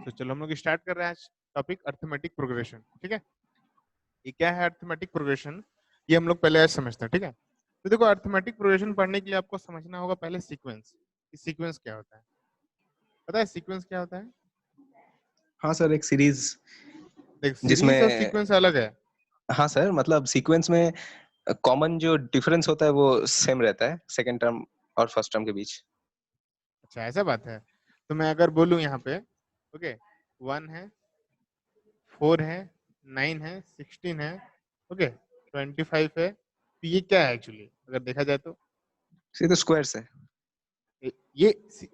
तो चलो हम लोग स्टार्ट कर रहे हैं आज टॉपिक अर्थमेटिक प्रोग्रेशन। ठीक है, ये क्या है अर्थमेटिक प्रोग्रेशन, ये हम लोग पहले आज समझते हैं। ठीक है, तो देखो अर्थमेटिक प्रोग्रेशन पढ़ने के लिए आपको समझना होगा पहले सीक्वेंस। सीक्वेंस क्या होता है, पता है सीक्वेंस क्या होता है? हाँ सर, एक सीरीज देख, सीरीज और जिसमें सीक्वेंस अलग है। हाँ सर, मतलब सीक्वेंस में कॉमन जो डिफरेंस होता है वो सेम रहता है सेकंड टर्म और फर्स्ट टर्म के बीच। अच्छा ऐसा बात है, तो मैं अगर बोलूं यहाँ पे ओके 1 है, 4 है, 9 है, 16 है, ओके 25 है, तो ये क्या है एक्चुअली अगर देखा जाए तो? ये तो स्क्वायर्स है। ये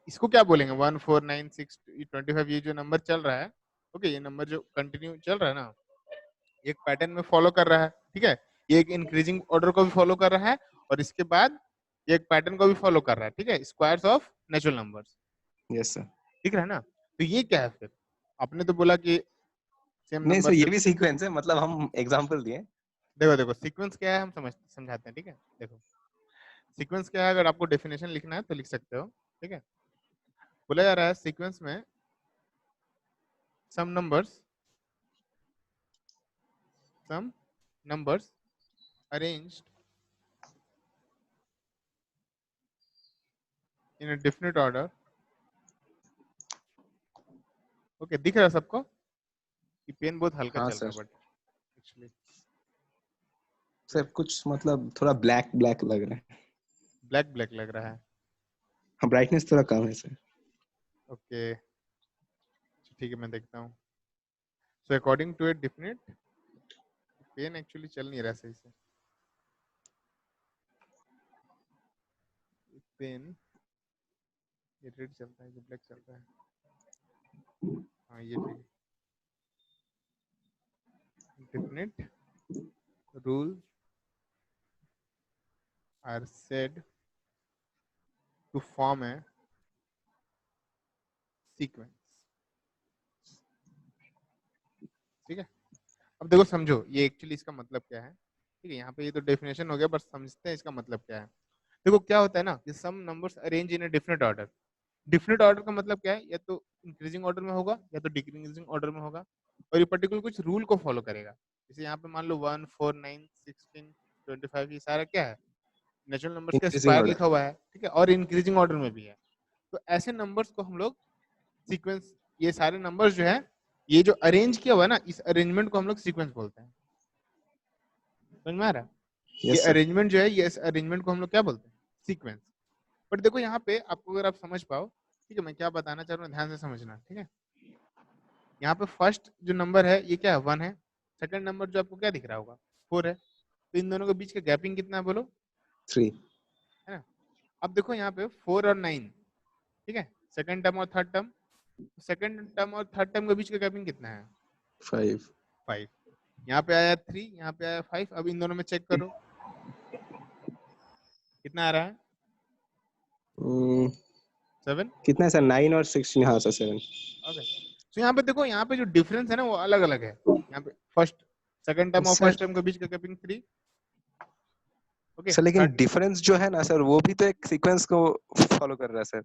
इसको क्या बोलेंगे? 1 4 9 6 25, ये जो नंबर चल रहा है ओके, ये नंबर जो कंटिन्यू चल रहा है ना, एक पैटर्न में फॉलो कर रहा है। ठीक है, ये एक इंक्रीजिंग ऑर्डर को भी फॉलो कर रहा है और इसके बाद ये एक पैटर्न को भी फॉलो कर रहा है। ठीक है, squares of natural numbers. Yes sir. ठीक है ना, तो ये क्या है फिर? आपने तो बोला कि सेम नहीं नंबर सर, से। ये भी सीक्वेंस है, मतलब हम एग्जांपल दिए। देखो देखो सीक्वेंस क्या है हम समझाते हैं। ठीक है, देखो सीक्वेंस क्या है, अगर आपको डेफिनेशन लिखना है तो लिख सकते हो। ठीक है, बोला जा रहा है सीक्वेंस में some numbers arranged in a definite order। Okay, दिख रहा है सबको? ये पेन बहुत हल्का हाँ चल रहा सर। है बट एक्चुअली सर कुछ मतलब थोड़ा ब्लैक ब्लैक लग रहा है। ब्लैक ब्लैक लग रहा है। हाँ, ब्राइटनेस थोड़ा कम है सर। ओके ठीक है, मैं देखता हूँ। So according to a definite, pen actually चल नहीं रहा सही से। पेन ये रेड चलता है, ये ब्लैक चल रहा है। हाँ ये ठीक है। Definite rule are said to form a sequence. ठीक है, अब देखो समझो ये एक्चुअली इसका मतलब क्या है। ठीक है, यहाँ पे ये तो डेफिनेशन हो गया, बस समझते हैं इसका मतलब क्या है। देखो क्या होता है ना कि some numbers arrange in a different order. Different order का मतलब क्या है, या तो इंक्रीजिंग ऑर्डर में होगा या तो डिक्रीजिंग ऑर्डर में होगा, और ये पर्टिकुलर कुछ रूल को फॉलो करेगा। जैसे यहाँ पे मान लो 1 4 9 16 25, ये सारा क्या है, नेचुरल नंबर्स का इंक्रीजिंग स्क्वायर ऑर्डर। लिखा हुआ है। ठीक है, और इंक्रीजिंग ऑर्डर में भी है। तो ऐसे नंबर्स को हम लोग सीक्वेंस, ये सारे नंबर्स जो है ये जो अरेंज किया हुआ है ना, इस अरेंजमेंट को हम लोग सीक्वेंस बोलते हैं। समझ में आ रहा है? ये यस सर। अरेंजमेंट जो है, ये अरेंजमेंट को हम लोग क्या बोलते हैं? सीक्वेंस। बट देखो यहाँ पे आपको अगर आप समझ पाओ, ठीक है मैं क्या बताना चाह रहा हूँ ध्यान से समझना। ठीक है, यहाँ पे फर्स्ट जो नंबर है ये क्या है, 1 है। सेकंड नंबर जो आपको क्या दिख रहा होगा, 4 है। तो इन दोनों के बीच का गैपिंग कितना है बोलो? 3। है ना। अब देखो यहाँ पे 4 और 9, ठीक है, सेकंड टर्म और थर्ड टर्म। सेकंड टर्म और थर्ड टर्म के बीच का गैपिंग कितना है? 5। 5। यहाँ पे आया 3, यहाँ पे आया 5। अब इन दोनों में चेक करो कितना आ रहा है? 7। कितना है सर? 9 और 16। हाँ सर, 7। ओके, तो यहाँ पे देखो, यहाँ पे जो डिफरेंस है ना वो अलग अलग है। यहाँ पे फर्स्ट सेकंड टर्म और सर फर्स्ट टर्म के बीच का गैपिंग 3। ओके सर, लेकिन थर्ड, डिफरेंस जो है ना सर, वो भी तो एक सीक्वेंस को फॉलो कर रहा है सर।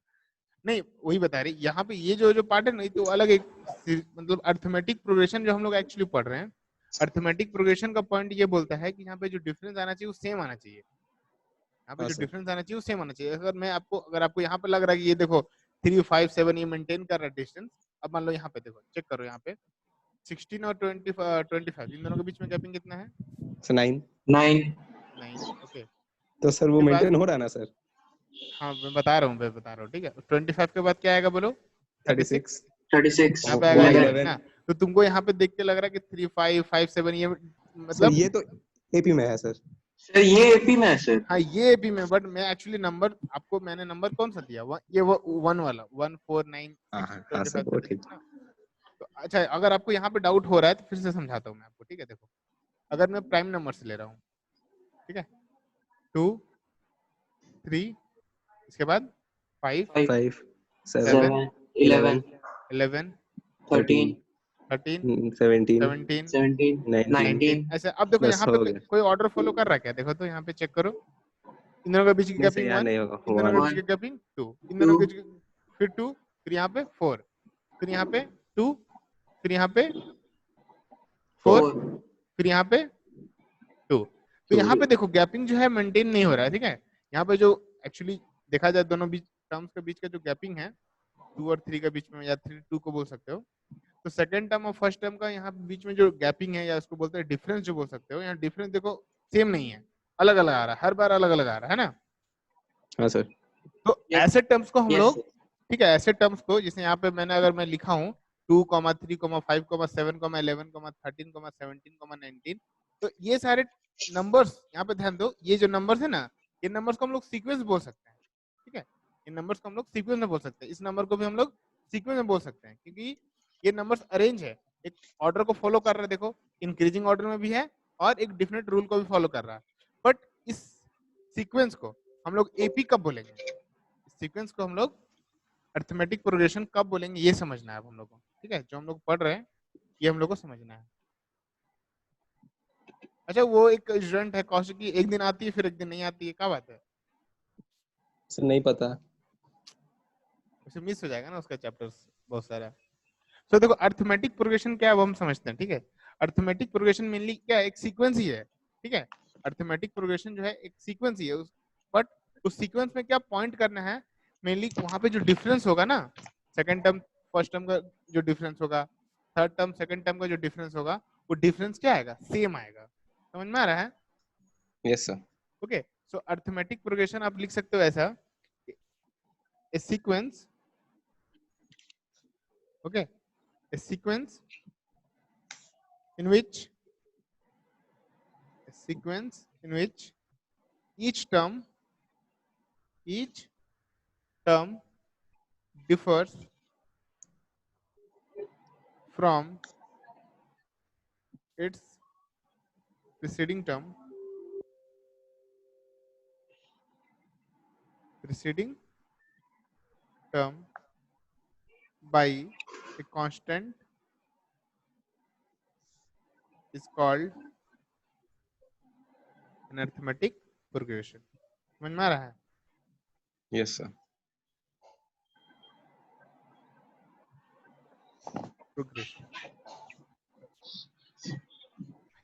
नहीं वही बता रही यहाँ पे, ये जो जो पार्ट है ना ये तो अलग एक मतलब अर्थमेटिक प्रोग्रेशन जो हम लोग एक्चुअली पढ़ रहे हैं। अर्थमेटिक प्रोग्रेशन का पॉइंट ये बोलता है कि यहाँ पे जो डिफरेंस आना चाहिए वो सेम आना चाहिए। यहाँ पे हाँ जो सर। डिफरेंस आना चाहिए वो सेम आना चाहिए। अगर आपको यहाँ पे लग रहा है कि ये देखो 3 5 7 ये मेंटेन कर रहा है डिस्टेंस, अब मान लो यहाँ पे देखो, चेक करो यहाँ पे 16 और 25 इन दोनों के बीच में गैपिंग कितना है? सर 9। 9। ओके, तो सर वो उसके बाद मेंटेन हो रहा है ना सर? हाँ मैं बता रहा हूँ। ठीक है, 25 के बाद क्या आएगा बोलो? 36। 36 यहाँ पे आएगा 11 11। ना। तो तुमको यहाँ पे देख के लग रहा है कि 3 5 5 7 ये सर मतलब, ये तो एपी में है सर। सर, ये एपी में है सर। हाँ ये भी में, बट मैं एक्चुअली नंबर आपको मैंने नंबर कौन सा दिया, ये वो 1 वाला 1 4 9 हाँ 6 हाँ हाँ सर, 25 वो 36 ठीक। ना। तो अच्छा, अगर आपको यहाँ पे डाउट हो रहा है तो फिर से समझाता हूँ मैं आपको। ठीक है, देखो अगर मैं प्राइम नंबर से ले रहा हूँ, ठीक है 2 3, इसके बाद 5 5 5 7 7 7 11 11 13 13 17 17 17 19। 19 19 ऐसे। अब देखो बस यहाँ पे हो गया। कोई ऑर्डर फॉलो कर रहा है क्या? देखो तो यहाँ पे चेक करो, इन दोनों के बीच की नहीं सर, गैपिंग यहाँ 1, नहीं होगा। इन दोनों के बीच 1 की गैपिंग 2, इन दोनों 2 के फिर 2, फिर यहाँ पे 4, फिर यहाँ पे 2, फिर यहाँ पे 4, 4 फिर यहाँ पे 2। तो यहाँ पे देखो गैपिंग जो है मेंटेन नहीं हो रहा है, ठीक है। यहाँ पे जो एक्चुअली देखा जाए दोनों बीच टर्म्स के बीच का जो गैपिंग है 2 और 3 के बीच में, या 3 2 को बोल सकते हो, तो सेकंड टर्म और फर्स्ट टर्म का यहाँ बीच में जो गैपिंग है, या उसको बोलते हैं डिफरेंस जो बोल सकते हो, यहाँ डिफरेंस देखो सेम नहीं है, अलग अलग आ रहा है, हर बार अलग अलग आ रहा है ना। हाँ सर। तो Yes. ऐसे टर्म्स को हम Yes, लोग, sir. ठीक है, ऐसे टर्म्स को जैसे यहाँ पे मैंने अगर मैं लिखा हूँ 2, 3, 5, 7, 11, 13, 17, 19, तो ये सारे नंबर्स, यहाँ पे ध्यान दो, ये जो नंबर्स है ना, ये नंबर्स को हम लोग सीक्वेंस बोल सकते हैं, ठीक है। इन नंबर्स को हम लोग सीक्वेंस में बोल सकते हैं, इस नंबर को भी हम लोग सीक्वेंस में बोल सकते हैं, क्योंकि ये नंबर्स अरेंज है, एक ऑर्डर को फॉलो कर रहा है, देखो इंक्रीजिंग ऑर्डर में भी है और एक डिफरेंट रूल को भी फॉलो कर रहा है। बट इस सीक्वेंस को हम लोग एपी कब बोलेंगे, इस सीक्वेंस को हम लोग अरिथमेटिक प्रोग्रेशन कब बोलेंगे, ये समझना है अब हम लोग को, ठीक है। जो हम लोग पढ़ रहे हैं ये हम लोग को समझना है। अच्छा, वो एक स्टूडेंट है कौशिक की, एक दिन आती है फिर एक दिन नहीं आती है, क्या बात है? सर नहीं पता। उसे मिस हो जाएगा ना उसका चैप्टर्स बहुत सारा। तो देखो अरिथमेटिक प्रोग्रेशन क्या है वो हम समझते हैं, ठीक है। अरिथमेटिक प्रोग्रेशन मेनली क्या है, एक सीक्वेंस ही है, ठीक है। अरिथमेटिक प्रोग्रेशन जो है एक सीक्वेंस ही है, बट उस सीक्वेंस में क्या पॉइंट करना है मेनली, वहां पे जो डिफरेंस होगा ना, सेकंड टर्म फर्स्ट टर्म का जो डिफरेंस होगा, थर्ड टर्म सेकंड टर्म का जो डिफरेंस होगा, वो डिफरेंस क्या आएगा, सेम आएगा। समझ में आ रहा है? Yes sir. Okay, so arithmetic progression आप लिख सकते हो ऐसा, a sequence, okay, a sequence in which each term differs from its preceding term by a constant is called an arithmetic progression। समझ में आ रहा है? Yes sir. प्रोग्रेशन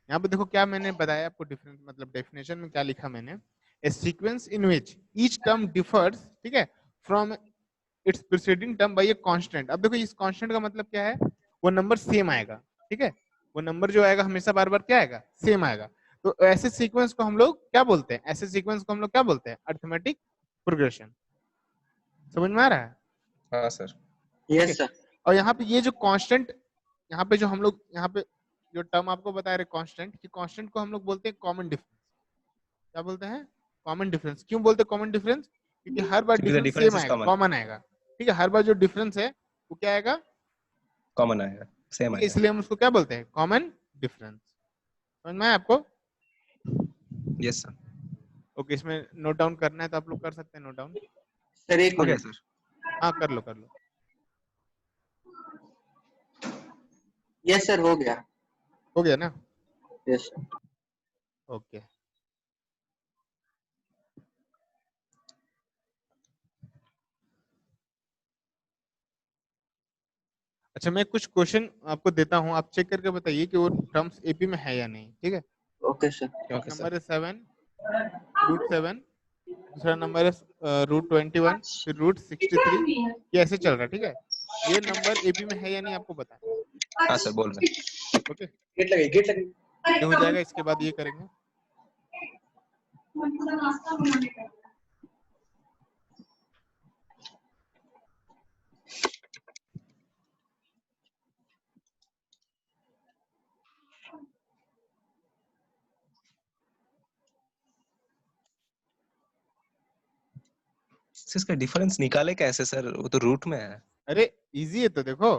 यहाँ पे देखो क्या मैंने बताया आपको, डिफरेंस मतलब डेफिनेशन में क्या लिखा मैंने, a sequence in which each term differs, ठीक है, from its preceding term by a constant. अब देखो इस कांस्टेंट का मतलब क्या है, वो नंबर सेम आएगा, ठीक है, वो नंबर जो आएगा हमेशा बार बार क्या आएगा, सेम आएगा। तो ऐसे सीक्वेंस को हम लोग क्या बोलते हैं, ऐसे सीक्वेंस को हम लोग क्या बोलते हैं, अरिथमेटिक प्रोग्रेशन। समझ में आ रहा है? हाँ सर। Yes, sir. और यहाँ पे ये जो कांस्टेंट, यहाँ पे जो हम लोग यहाँ पे जो टर्म आपको बता रहे कांस्टेंट, कि कांस्टेंट को हम लोग बोलते हैं कॉमन डिफरेंस। क्या बोलते हैं? Common difference. क्यों बोलते हैं कॉमन डिफरेंस? क्योंकि हर बार क्योंकि the difference difference same is आएगा, कॉमन। कॉमन आएगा, ठीक है। हर बार जो डिफरेंस है वो क्या आएगा, कॉमन आएगा, सेम ठीक है, आएगा। इसलिए हम उसको क्या बोलते हैं, कॉमन डिफरेंस। समझ में आया आपको? Yes sir. ओके, इसमें नोट डाउन करना है तो आप लोग कर सकते हैं नोट डाउन। Sir, एक हो गया मिनट। सर। हाँ कर लो कर लो। Yes, sir, हो गया। हो गया ना? Yes, sir. ओके, अच्छा मैं कुछ क्वेश्चन आपको देता हूँ, आप चेक करके बताइए कि वो टर्म्स एपी में है या नहीं, ठीक है। Okay, sir. Okay sir. Number है 7, √7, दूसरा नंबर है √21, फिर √63, ये ऐसे चल रहा है, ठीक है। ये नंबर एपी में है या नहीं आपको बताना है, हाँ सर, बोल रहे हैं। ओके। गेट लगे, गेट लगे। ये हो जाएगा, इसके बाद ये करेंगे। सर इसका डिफरेंस निकाले कैसे सर, वो तो रूट में है। अरे इजी है, तो देखो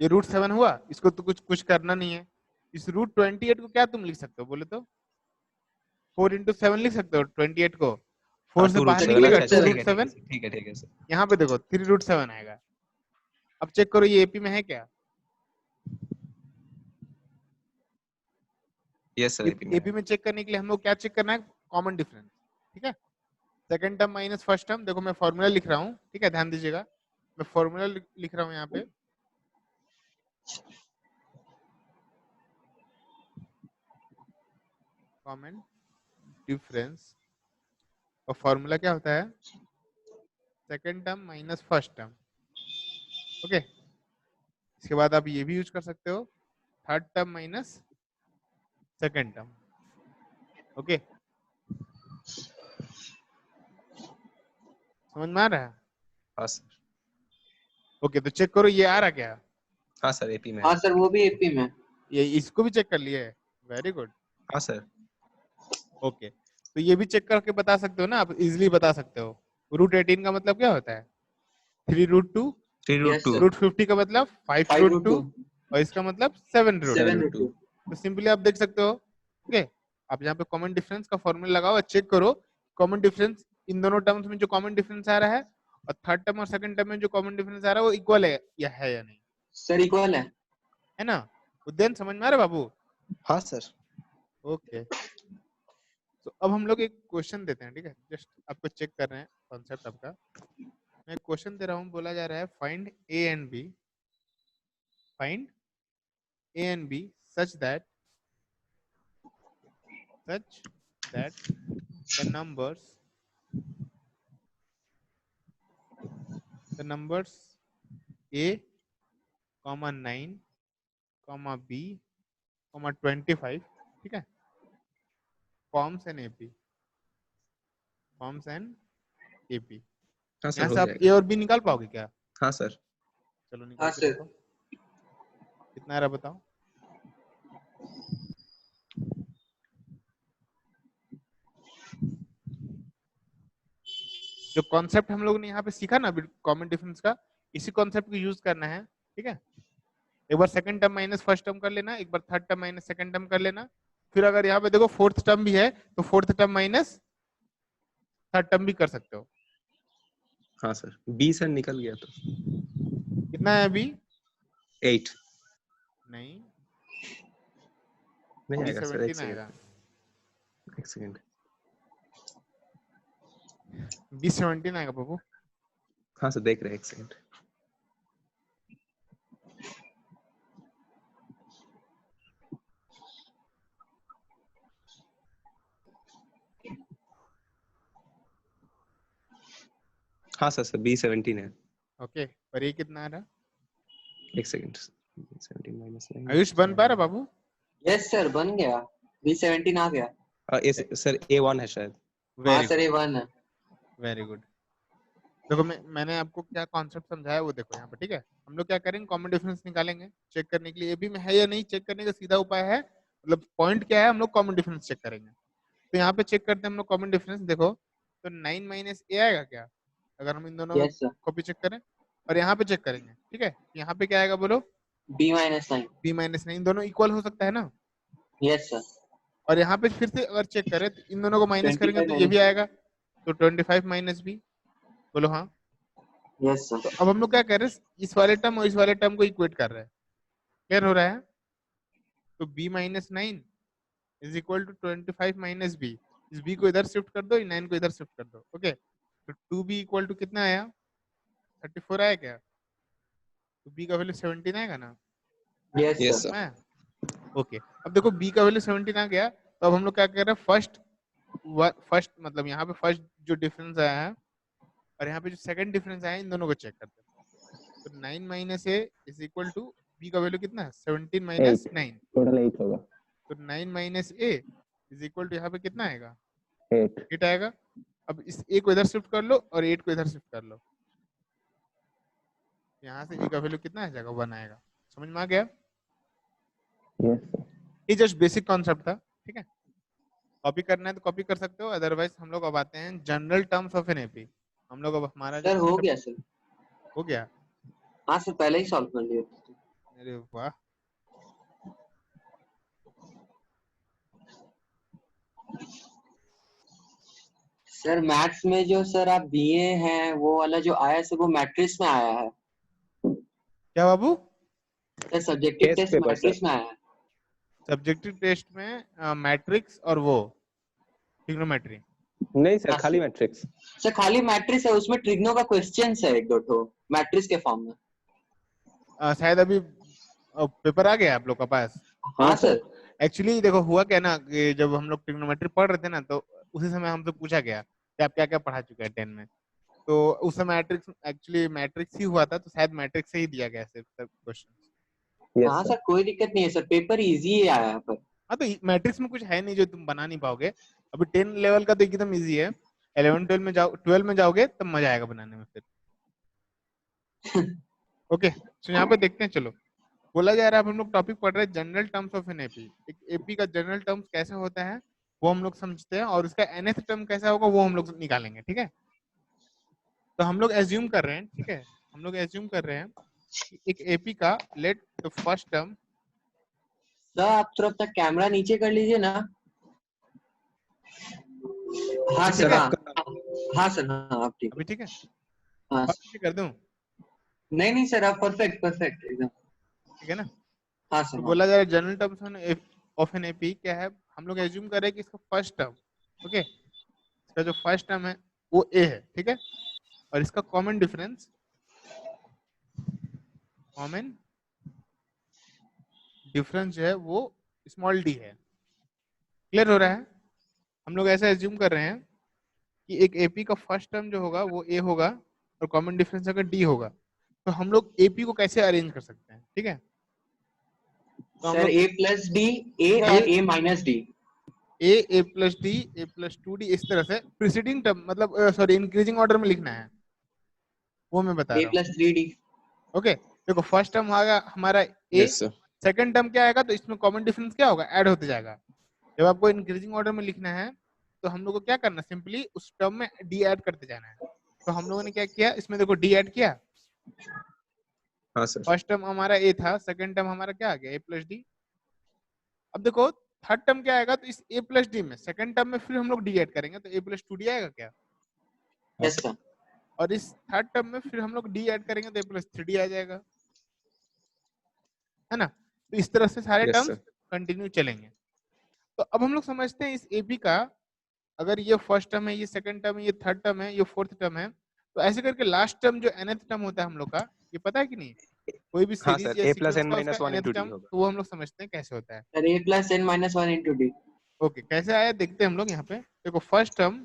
ये √7 हुआ, इसको तो कुछ करना नहीं है। इस √28 को क्या तुम लिख सकते हो बोले तो, 4 × 7 लिख सकते हो 28 को, 4 से बाहर 2√7। निकलेगा अच्छा 2√7, ठीक है ठीक है सर। यहाँ पे देखो 3√7 आएगा। अब चेक करो ये एपी में है क्या, यस सर, एपी में एपी है। में चेक करने के लिए हम लोग क्या चेक करना है, कॉमन डिफरेंस, ठीक है। Second term minus first term, देखो मैं फॉर्मूला लिख रहा हूँ, ठीक है, ध्यान दीजिएगा, मैं फॉर्मूला लिख रहा हूँ यहाँ पे, कॉमन डिफरेंस और फॉर्मूला क्या होता है? Second term minus first term. Okay, इसके बाद आप ये भी यूज कर सकते हो, third term minus second term. Okay, समझ में आ रहा है? हाँ सर। ओके, तो चेक करो ये आ रहा क्या? हाँ सर, एपी में हाँ है। सर वो भी एपी में। ये इसको भी चेक कर लिए? Very good. हाँ सर। ओके, तो ये भी चेक करके बता सकते हो ना आप, इजिली बता सकते हो। रूट 18 का मतलब क्या होता है? 3√2। 3√2। sir. रूट 50 का मतलब 5√2 और इसका मतलब 7√2। 7√2। तो सिंपली आप देख सकते हो। ओके, आप यहाँ पे कॉमन डिफरेंस का फॉर्मूला लगाओ और चेक करो कॉमन डिफरेंस इन दोनों टर्म्स में जो कॉमन डिफरेंस आ रहा है और थर्ड टर्म और सेकंड टर्म में जो कॉमन डिफरेंस आ रहा है वो इक्वल है या नहीं, सर इक्वल है ना? उद्यन समझ में आ रहा है बाबू? हाँ सर। ओके, तो अब हम लोग एक क्वेश्चन देते हैं, ठीक है? जस्ट आपको चेक कर रहे हैं कॉन्सेप्ट आपका। मैं क्वेश्चन दे रहा हूँ, बोला जा रहा है find a and b, find a and b such that the numbers a, 9, b, 25, ठीक है, फॉर्म्स एन एपी, हाँ सर, यहाँ हो से आप ए जाएगा। और बी निकाल पाओगे क्या? हाँ सर। चलो निकाल हाँ के सर। देखो कितना आ रहा बताओ। जो कॉन्सेप्ट हम लोग ने यहाँ पे सीखा ना कॉमन डिफरेंस का, इसी कॉन्सेप्ट को यूज करना है, ठीक है? एक बार second term minus first term कर लेना, एक बार third term minus second term कर लेना, फिर अगर यहाँ पे देखो फोर्थ टर्म भी है तो fourth term minus third term भी कर सकते हो। हाँ सर, बी सर निकल गया तो कितना है अभी? 8 नहीं, नहीं बी आएगा सर। 17 आएगा। एक सेकंड। बी 17 आएगा बाबू। हाँ सर, देख रहे हैं, एक सेकंड। हाँ सर, बी 17 है। ओके, और ये कितना आ रहा? एक सेकंड। 17 माइनस 9। आयुष बन पा रहा बाबू? यस सर बन गया, B17 आ गया। सर A1 है शायद। हाँ वेरी सर गुड, ये 1 है। Very good. देखो मैंने आपको क्या कॉन्सेप्ट समझाया वो देखो यहाँ पे, ठीक है? हम लोग क्या करेंगे, कॉमन डिफरेंस निकालेंगे चेक करने के लिए, ए बी में है या नहीं चेक करने का सीधा उपाय है, मतलब पॉइंट क्या है, हम लोग कॉमन डिफरेंस चेक करेंगे। तो यहाँ पे चेक करते हैं हम लोग कॉमन डिफरेंस। देखो तो 9 माइनस ए आएगा क्या अगर हम इन दोनों में यस सर। कॉपी चेक करें, और यहाँ पे चेक करेंगे, ठीक है? यहाँ पे क्या आएगा बोलो? B-9। b-9, दोनों इक्वल हो सकता है ना? Yes sir. और यहाँ पे फिर से अगर चेक करें तो इन दोनों को माइनस करेंगे 25 तो ये भी माइनस। आएगा, तो 25 माइनस बी, बोलो हाँ। यस तो सर। अब हम लोग क्या कर रहे हैं, इस वाले टर्म और इस वाले टर्म को इक्वेट कर रहे हैं, क्लियर हो रहा है? तो b-9 is equal to 25 minus b, इस b को इधर शिफ्ट कर दो, 9 को इधर शिफ्ट कर दो। ओके, तो 2b इक्वल टू कितना आया? 34 आया क्या? तो b का वैल्यू 17 आएगा ना? Yes yes sir. Sir. Okay, अब देखो b का वैल्यू 17 आ गया, तो अब हम लोग क्या कर रहे हैं, फर्स्ट मतलब यहाँ पे फर्स्ट जो डिफरेंस आया है और यहाँ पे जो सेकंड डिफरेंस आया है, इन दोनों को चेक करते हैं। तो 9 minus a is equal to b का वैल्यू कितना है? 17 माइनस 9, टोटल 8 होगा। तो 9 minus a is equal to यहाँ पे कितना आएगा? 8। 8 आएगा। अब इस ए को इधर शिफ्ट कर लो और 8 को इधर शिफ्ट कर लो, यहाँ से ए का वैल्यू कितना आ जाएगा? 1 आएगा। समझ में आ गया? Yes sir. ये जस्ट बेसिक कॉन्सेप्ट था, ठीक है? कॉपी करना है तो कॉपी कर सकते हो, अदरवाइज हम लोग अब आते हैं general terms of an AP. हम लोग अब हमारा जो सर हो गया concept सर। हो गया। हाँ सर पहले ही सॉल्व कर लिया। अरे वाह, सर मैथ्स में जो सर आप दिए हैं वो वाला जो आया सर वो मैट्रिक्स में आया है। क्या बाबू? Sir subjective test test paper matrix sir. में आया है। सब्जेक्टिव टेस्ट में मैट्रिक्स और वो ट्रिग्नोमेट्री। नहीं सर, हाँ खाली सर। मैट्रिक्स। सर खाली मैट्रिक्स है, उसमें ट्रिग्नो का क्वेश्चन है एक दो ठो मैट्रिक्स के फॉर्म में। शायद अभी पेपर आ गया आप लोग का पास? हाँ सर। एक्चुअली देखो हुआ क्या ना कि जब हम लोग ट्रिग्नोमेट्री पढ़ रहे थे ना, तो उसी समय हमसे पूछा गया कि आप क्या क्या पढ़ा चुके हैं 10 में। तो उस समय मैट्रिक्स, एक्चुअली मैट्रिक्स ही हुआ था, तो शायद मैट्रिक्स से ही दिया गया सिर्फ क्वेश्चन। Yes, हाँ sir. सर, कोई दिक्कत नहीं है सर, पेपर इजी है यहाँ पर। हाँ तो मैट्रिक्स में कुछ है नहीं जो तुम बना नहीं पाओगे। अभी 10 लेवल का तो एकदम इजी है। 11 12 में जाओ, 12 में जाओगे तब मजा आएगा बनाने में फिर। ओके, तो यहाँ पे देखते हैं। चलो, बोला जा रहा है, अब हम लोग टॉपिक पढ़ रहे हैं general terms of an AP. एक एपी का जनरल टर्म्स कैसे होता है वो हम लोग समझते हैं, और उसका nth टर्म कैसा होगा वो हम लोग निकालेंगे। ठीक है, तो हम लोग एज्यूम कर रहे हैं, ठीक है, हम लोग एज्यूम कर रहे हैं कि एक एपी का let the first term. Sir आप थोड़ा अपना कैमरा नीचे कर लीजिए ना। हाँ जी सर, सर, हाँ आपका हाँ सर, हाँ आप ठीक अभी ठीक है, है। हाँ और सर। नीचे कर दूं? नहीं नहीं सर, आप परफेक्ट परफेक्ट एकदम। ठीक है ना। हाँ तो सर, हाँ। बोला जा रहा है general terms of an AP क्या है। हम लोग एज्यूम कर रहे हैं कि इसका फर्स्ट टर्म, ओके, इसका जो फर्स्ट टर्म है वो ए है, ठीक है, और इसका कॉमन डिफरेंस, कॉमन डिफरेंस जो है वो स्मॉल डी है। क्लियर हो रहा है? हम लोग ऐसा एज्यूम कर रहे हैं कि एक एपी का फर्स्ट टर्म जो होगा वो ए होगा और कॉमन डिफरेंस अगर डी होगा, तो हम लोग एपी को कैसे अरेंज कर सकते हैं। ठीक है, तो हम सर लोग ए प्लस डी, ए और ए माइनस डी। ए प्लस डी, ए प्लस 2 डी, इस तरह से प्रीसीडिंग टर्म, मतलब सॉरी इंक्रीजिंग ऑर्डर में लिखना है, वो मैं बता ए रहा हूँ। Plus 3 D. ओके, देखो फर्स्ट टर्म होगा हमारा ए, यस सर, सेकंड टर्म क्या आएगा, तो इसमें कॉमन डिफरेंस क्या होगा, ऐड होते जाएगा। जब आपको इंक्रीजिंग ऑर्डर में लिखना है तो हम लोग को क्या करना, सिंपली उस टर्म में डी ऐड करते जाना है। तो हम लोगों ने क्या किया, इसमें देखो डी ऐड किया। हाँ सर, फर्स्ट टर्म हमारा ए था, सेकंड टर्म हमारा क्या आ गया, ए प्लस डी। अब देखो थर्ड टर्म क्या आएगा, तो इस ए प्लस डी में सेकंड टर्म में फिर हम लोग डी ऐड करेंगे, तो ए प्लस 2 डी आएगा क्या। Yes sir. और इस थर्ड टर्म में फिर हम लोग डी ऐड करेंगे तो ए प्लस 3 डी आ जाएगा, है ना। तो इस तरह से सारे यस टर्म्स सर, कंटिन्यू चलेंगे। तो अब हम लोग समझते हैं इस एपी का, अगर ये फर्स्ट टर्म है, ये सेकंड टर्म है, ये थर्ड टर्म है, ये फोर्थ टर्म है, तो ऐसे करके लास्ट टर्म जो nth टर्म होता है हम लोग का, ये पता है कि नहीं, कोई भी हाँ सीरीज सर, या ए प्लस सीक्वेंस एन का उसका minus one nth into D term, होगा। तो वो हम लोग समझते हैं कैसे होता है। Sir a plus n minus one into d. Okay, कैसे आया देखते हैं हम लोग यहाँ पे। देखो फर्स्ट टर्म,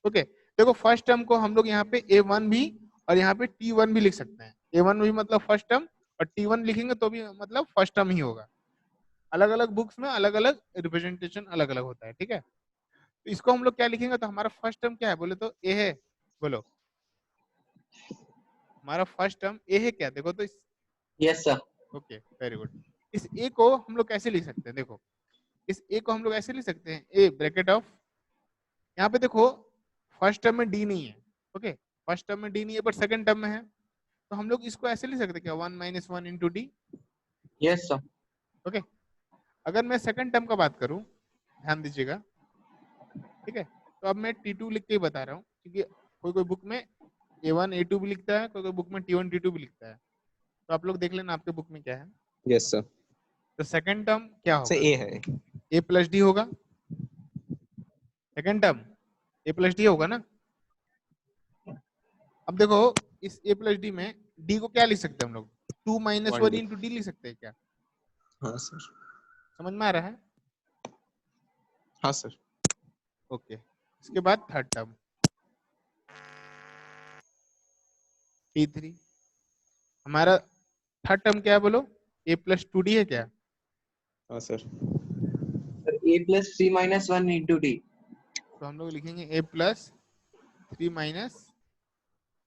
ओके, देखो फर्स्ट टर्म को हम लोग यहाँ पे a1 भी और यहाँ पे t1 भी लिख सकते हैं। a1 भी मतलब फर्स्ट टर्म, और t1 लिखेंगे तो भी मतलब फर्स्ट टर्म ही होगा। अलग अलग बुक्स में अलग अलग रिप्रेजेंटेशन अलग अलग होता है, ठीक है। तो इसको हम लोग क्या लिखेंगे, तो हमारा फर्स्ट टर्म क्या है बोले तो ए है। बोलो, हमारा फर्स्ट टर्म ए है क्या, देखो तो इस, yes sir. Okay very good. इस ए को हम लोग कैसे लिख सकते हैं, देखो इस ए को हम लोग ऐसे लिख सकते हैं, ए ब्रैकेट ऑफ, यहाँ पे देखो फर्स्ट टर्म में डी नहीं है, ओके, फर्स्ट टर्म में डी नहीं है पर सेकंड टर्म में है, तो हम लोग इसको ऐसे लिख सकते हैं क्या, 1 - 1 into D. Yes sir. Okay, अगर मैं सेकंड टर्म का बात करूं, ध्यान दीजिएगा, ठीक है, तो अब मैं T2 लिख के ही बता रहा हूँ, क्योंकि कोई कोई बुक में A1 A2 भी लिखता है, कोई कोई बुक में T1 T2 भी लिखता है, तो आप लोग देख लेना आपके बुक में क्या है। यस सर, तो सेकंड टर्म क्या से होगा, ए है। A प्लस डी होगा, second term A plus D होगा ना। अब देखो इस A प्लस डी में D को क्या लिख सकते हैं हम लोग, 2 - 1 इंटू डी लिख सकते हैं क्या, हाँ सर, समझ में आ रहा है। हाँ सर, ओके, इसके बाद थर्ड टर्म T3, हमारा थर्ड टर्म क्या है बोलो, A प्लस 2D है क्या। हाँ sir, a plus 3 minus one into d. तो हम लोग लिखेंगे A प्लस 3 -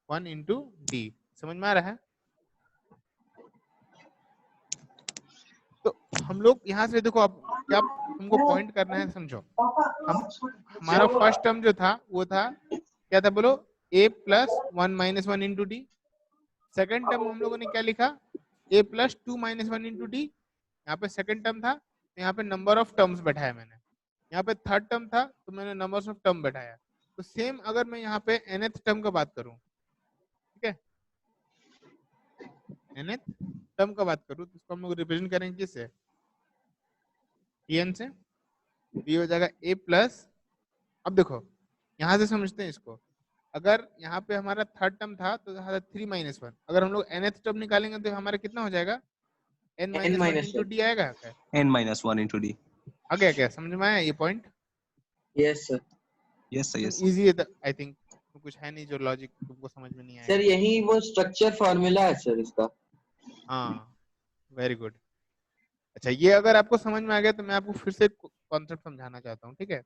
1 इंटू डी। समझ में आ रहा है। तो हम लोग यहाँ से देखो, अब क्या तुमको पॉइंट करना है, समझो। हम हमारा फर्स्ट टर्म जो था वो था क्या था बोलो, A plus 1 - 1 into D. Second term हम लोगों ने क्या लिखा, A प्लस 2 - 1 इंटू डी। यहाँ पे सेकेंड टर्म था, तो यहाँ पे नंबर ऑफ टर्म्स बैठाया मैंने। यहाँ पे थर्ड टर्म था तो मैंने नंबर्स ऑफ टर्म बैठाया। तो सेम अगर मैं यहाँ पे nth टर्म का बात करूँ, ठीक है, nth टर्म का बात करूँ, तो इसको हम लोग रिप्रेजेंट करेंगे किससे, Tn से। ये हो जाएगा A प्लस, अब देखो यहाँ से समझते हैं इसको, अगर यहाँ पे हमारा थर्ड टर्म था तो यहाँ 3 - 1, अगर हम लोग nth टर्म निकालेंगे तो हमारा कितना हो जाएगा, n minus 1 minus into 1. d आएगा क्या? n-1 into d. आ गया क्या? समझ में आया ये point? Yes sir. Yes sir, yes sir. Easy है आई थिंक, कुछ है नहीं जो लॉजिक तुमको समझ में नहीं सर आएगा. यही वो स्ट्रक्चर फॉर्मूला है सर इसका. हाँ, वेरी गुड. अच्छा, ये अगर आपको समझ में आ गया तो मैं आपको फिर से कॉन्सेप्ट समझाना चाहता हूँ, ठीक है?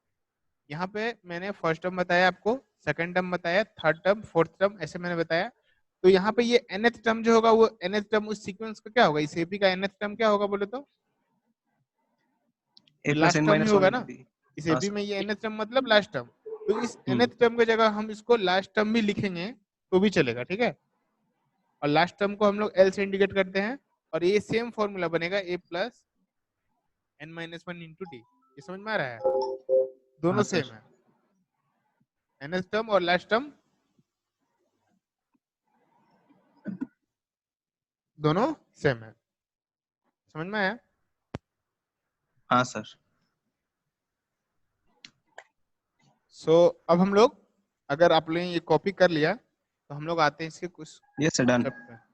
यहाँ पे मैंने फर्स्ट टर्म बताया आपको, सेकंड टर्म बताया, थर्ड टर्म, फोर्थ टर्म, ऐसे मैंने बताया. तो यहाँ पे ये nth टर्म जो होगा वो nth टर्म उस सीक्वेंस का क्या होगा? इस एपी का nth टर्म क्या होगा बोले तो? a plus last n term he minus 1 होगा into ना. d. इस हाँ एपी सर. में ये nth टर्म मतलब लास्ट टर्म. तो इस हम्म. nth टर्म की जगह हम इसको लास्ट टर्म भी लिखेंगे तो भी चलेगा, ठीक है? और लास्ट टर्म को हम लोग एल से इंडिकेट करते हैं और ये सेम फॉर्मूला बनेगा a plus n minus 1 into D. ये समझ में आ रहा है? दोनों हाँ सेम सर. है, nth टर्म और लास्ट टर्म दोनों सेम है. समझ में आया? हाँ सर. सो अब हम लोग, अगर आप लोगों ने ये कॉपी कर लिया तो हम लोग आते हैं इसके कुछ Yes sir, done. concept पे.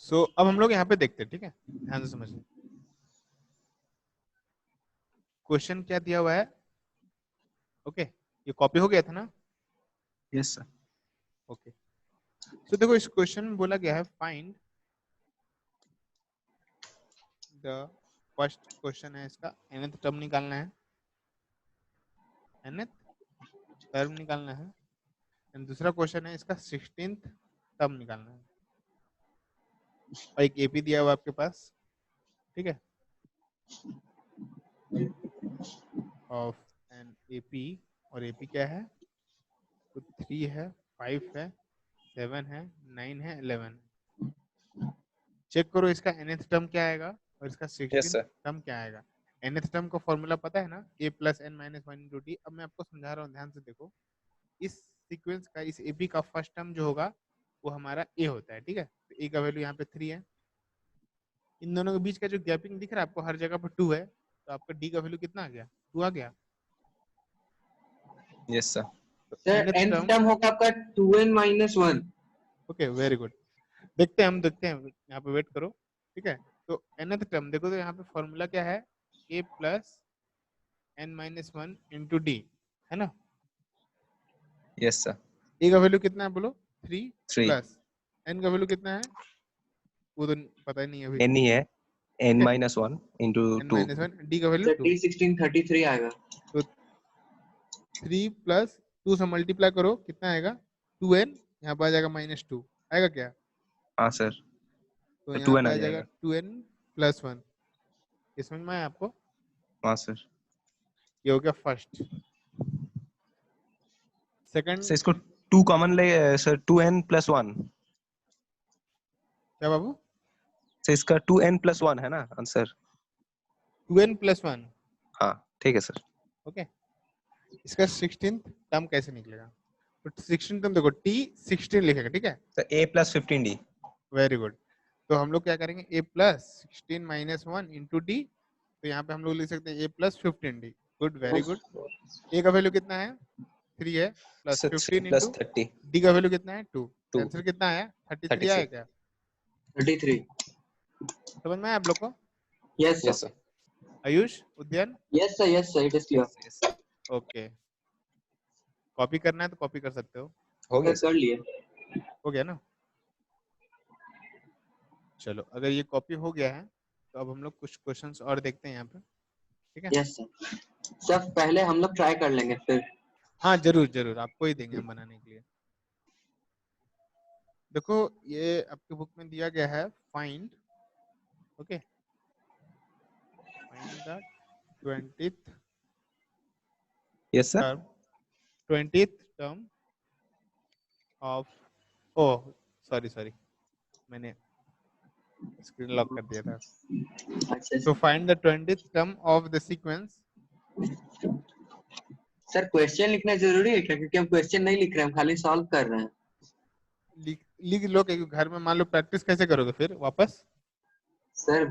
सो अब हम लोग यहाँ पे देखते हैं, ठीक है? ध्यान से समझिए. क्वेश्चन क्या दिया हुआ है? ओके, ये कॉपी हो गया था ना? Yes sir. ओके. सो देखो इस क्वेश्चन में बोला गया है फाइंड द, फर्स्ट क्वेश्चन है इसका nth टर्म निकालना है, nth टर्म निकालना है. एंड दूसरा क्वेश्चन है इसका 16th टर्म निकालना है. और एक एपी दिया हुआ है आपके पास, ठीक है? ऑफ एन एपी, और एपी क्या है? तो 3 है, 5 है, 7 है, 9 है, 11 है. चेक करो इसका nth टर्म क्या आएगा और इसका Yes 16th sir. टर्म क्या आएगा. nth टर्म का फॉर्मूला पता है ना, a plus n minus 1 into D. अब मैं आपको समझा रहा हूँ, ध्यान से देखो. इस सीक्वेंस का, इस एपी का फर्स्ट टर्म जो होगा वो हमारा a होता है, ठीक है? तो a का वैल्यू यहाँ पे 3 है. इन दोनों के बीच का जो गैपिंग दिख रहा है आपको, हर जगह पर 2 है. तो आपका d का वैल्यू कितना आ गया? 2 आ गया. Yes sir. तो sir nth nth term, term होगा आपका 2n minus 1. Okay very good. देखते हैं, हम देखते हैं, यहाँ पे वेट करो, ठीक है? तो nth टर्म देखो, तो यहाँ पे फॉर्मूला क्या है? a plus n minus 1 into D, है ना? Yes sir. a का वैल्यू कितना है बोलो? 3 3. प्लस n का वैल्यू कितना है वो तो पता ही नहीं है अभी. n ही है. n ठीक है, minus 1 into n 2. Minus 1, d का वैल्यू सर 2. D16 33 आएगा. तो 3 प्लस 2 से मल्टीप्लाई करो, कितना आएगा? 2n. यहाँ पे आ जाएगा -2, आएगा क्या? हाँ सर. तो तो यहाँ 2n पे आ आ जाएगा जाएगा. 2n plus 1. ये समझ में आया आपको? हाँ सर. ये हो गया फर्स्ट. सेकंड सर इसको 2 कॉमन ले सर. 2n plus 1. क्या बाबू? सर इसका 2n plus 1 है ना आंसर? 2n plus 1. हाँ ठीक है सर. ओके. इसका 16th टर्म कैसे निकलेगा? तो 16th टर्म देखो, t 16 लिखेगा, ठीक है? Sir a plus 15d. Very good. तो हम लोग क्या करेंगे? a plus 16 minus 1 into d. तो यहाँ पे हम लोग लिख सकते हैं a plus 15d. Good, very good. a का वैल्यू कितना है? 3 है, plus sir 3 15 plus into 30. D का वैल्यू कितना है? 2. 2. आंसर कितना आया? 33 आया 33. क्या? 33. समझ में आया आप लोग को? Yes Yes sir. sir. Ayush, उद्यान? Yes sir, it is clear. Yes sir. Okay. Copy करना है तो कॉपी कर सकते हो. हो गया सर कर लिए. हो गया ना? चलो, अगर ये कॉपी हो गया है तो अब हम लोग कुछ क्वेश्चंस और देखते हैं यहाँ पे, ठीक है? Yes sir. सर पहले हम लोग ट्राई कर लेंगे फिर. हाँ जरूर जरूर, आपको ही देंगे हम बनाने के लिए. देखो ये आपके बुक में दिया गया है find, okay, find the 20th Yes sir. Term, 20th term of, oh sorry मैंने स्क्रीन लॉक कर दिया था. अच्छा तो find the 20th term of the sequence. Sir question लिखना जरूरी है क्या? क्योंकि हम क्वेश्चन नहीं लिख रहे हैं, हम खाली सॉल्व कर रहे हैं. लिख लो, क्योंकि घर में मान लो प्रैक्टिस कैसे करोगे फिर वापस? Sir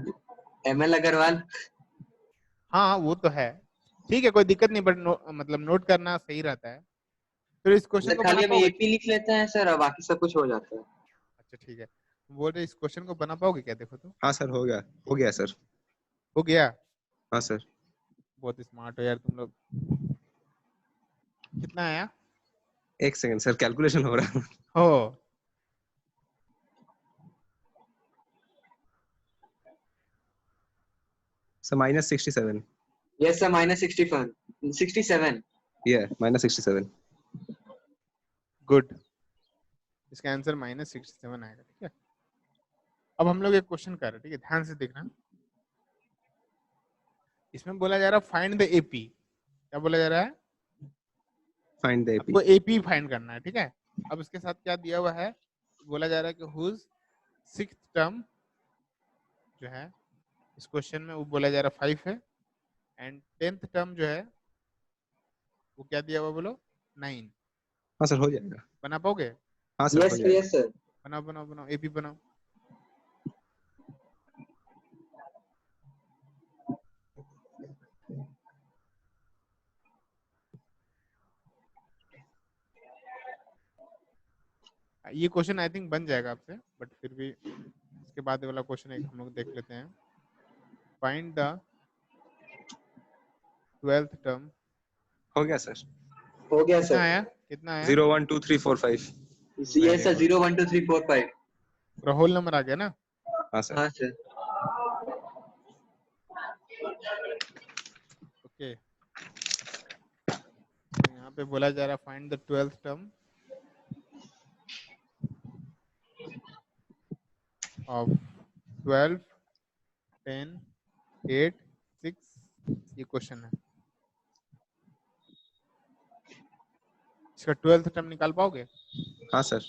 ML Agarwal. हाँ वो तो है, ठीक है, कोई दिक्कत नहीं, बट मतलब नोट करना सही रहता है. फिर इस क्वेश्चन सर को खाली बना हम पाओगे? एपी लिख लेते हैं सर और बाकी सब कुछ हो जाता है। अच्छा ठीक है, बोल रहे इस क्वेश्चन को बना पाओगे क्या? देखो तो, हाँ सर, हो गया सर। हो गया। हाँ सर। बहुत स्मार्ट हो यार तुम लोग। कितना आया? एक सेकंड सर, कैलकुलेशन हो रहा है। हो, सर -67। Yes sir -67। ये -67। गुड। इसका आंसर -67 आएगा, ठीक है। अब हम लोग एक क्वेश्चन कर रहे हैं, ठीक है, ध्यान से देखना। इसमें बोला जा रहा है फाइंड द एपी। क्या बोला जा रहा है? Find the AP. आपको एपी फाइंड करना है, ठीक है। अब इसके साथ क्या दिया हुआ है? बोला जा रहा है कि हुज सिक्स्थ टर्म जो है इस क्वेश्चन में, वो बोला जा रहा है 5 है, एंड 10th टर्म जो है वो क्या दिया हुआ बोलो? 9। हाँ सर, हो जाएगा। बना पाओगे? हाँ सर, हो यस जाएगा। Yes sir. बनाओ बनाओ बनाओ, एपी बनाओ। ये क्वेश्चन आई थिंक बन जाएगा आपसे, बट फिर भी इसके बाद वाला क्वेश्चन एक हम लोग देख लेते हैं। Find the 12th term. हो गया सर। हो गया कितना सर। आया? कितना आया? 0 1 2 3 4 5। Yes sir 0 1 2 3 4 5। पूरा होल नंबर आ गया ना? हाँ सर। हाँ सर। ओके, तो यहाँ पे बोला जा रहा है find the 12th term of 12, 10, 8, 6। ये क्वेश्चन है। इसका 12th टर्म निकाल पाओगे? हाँ सर।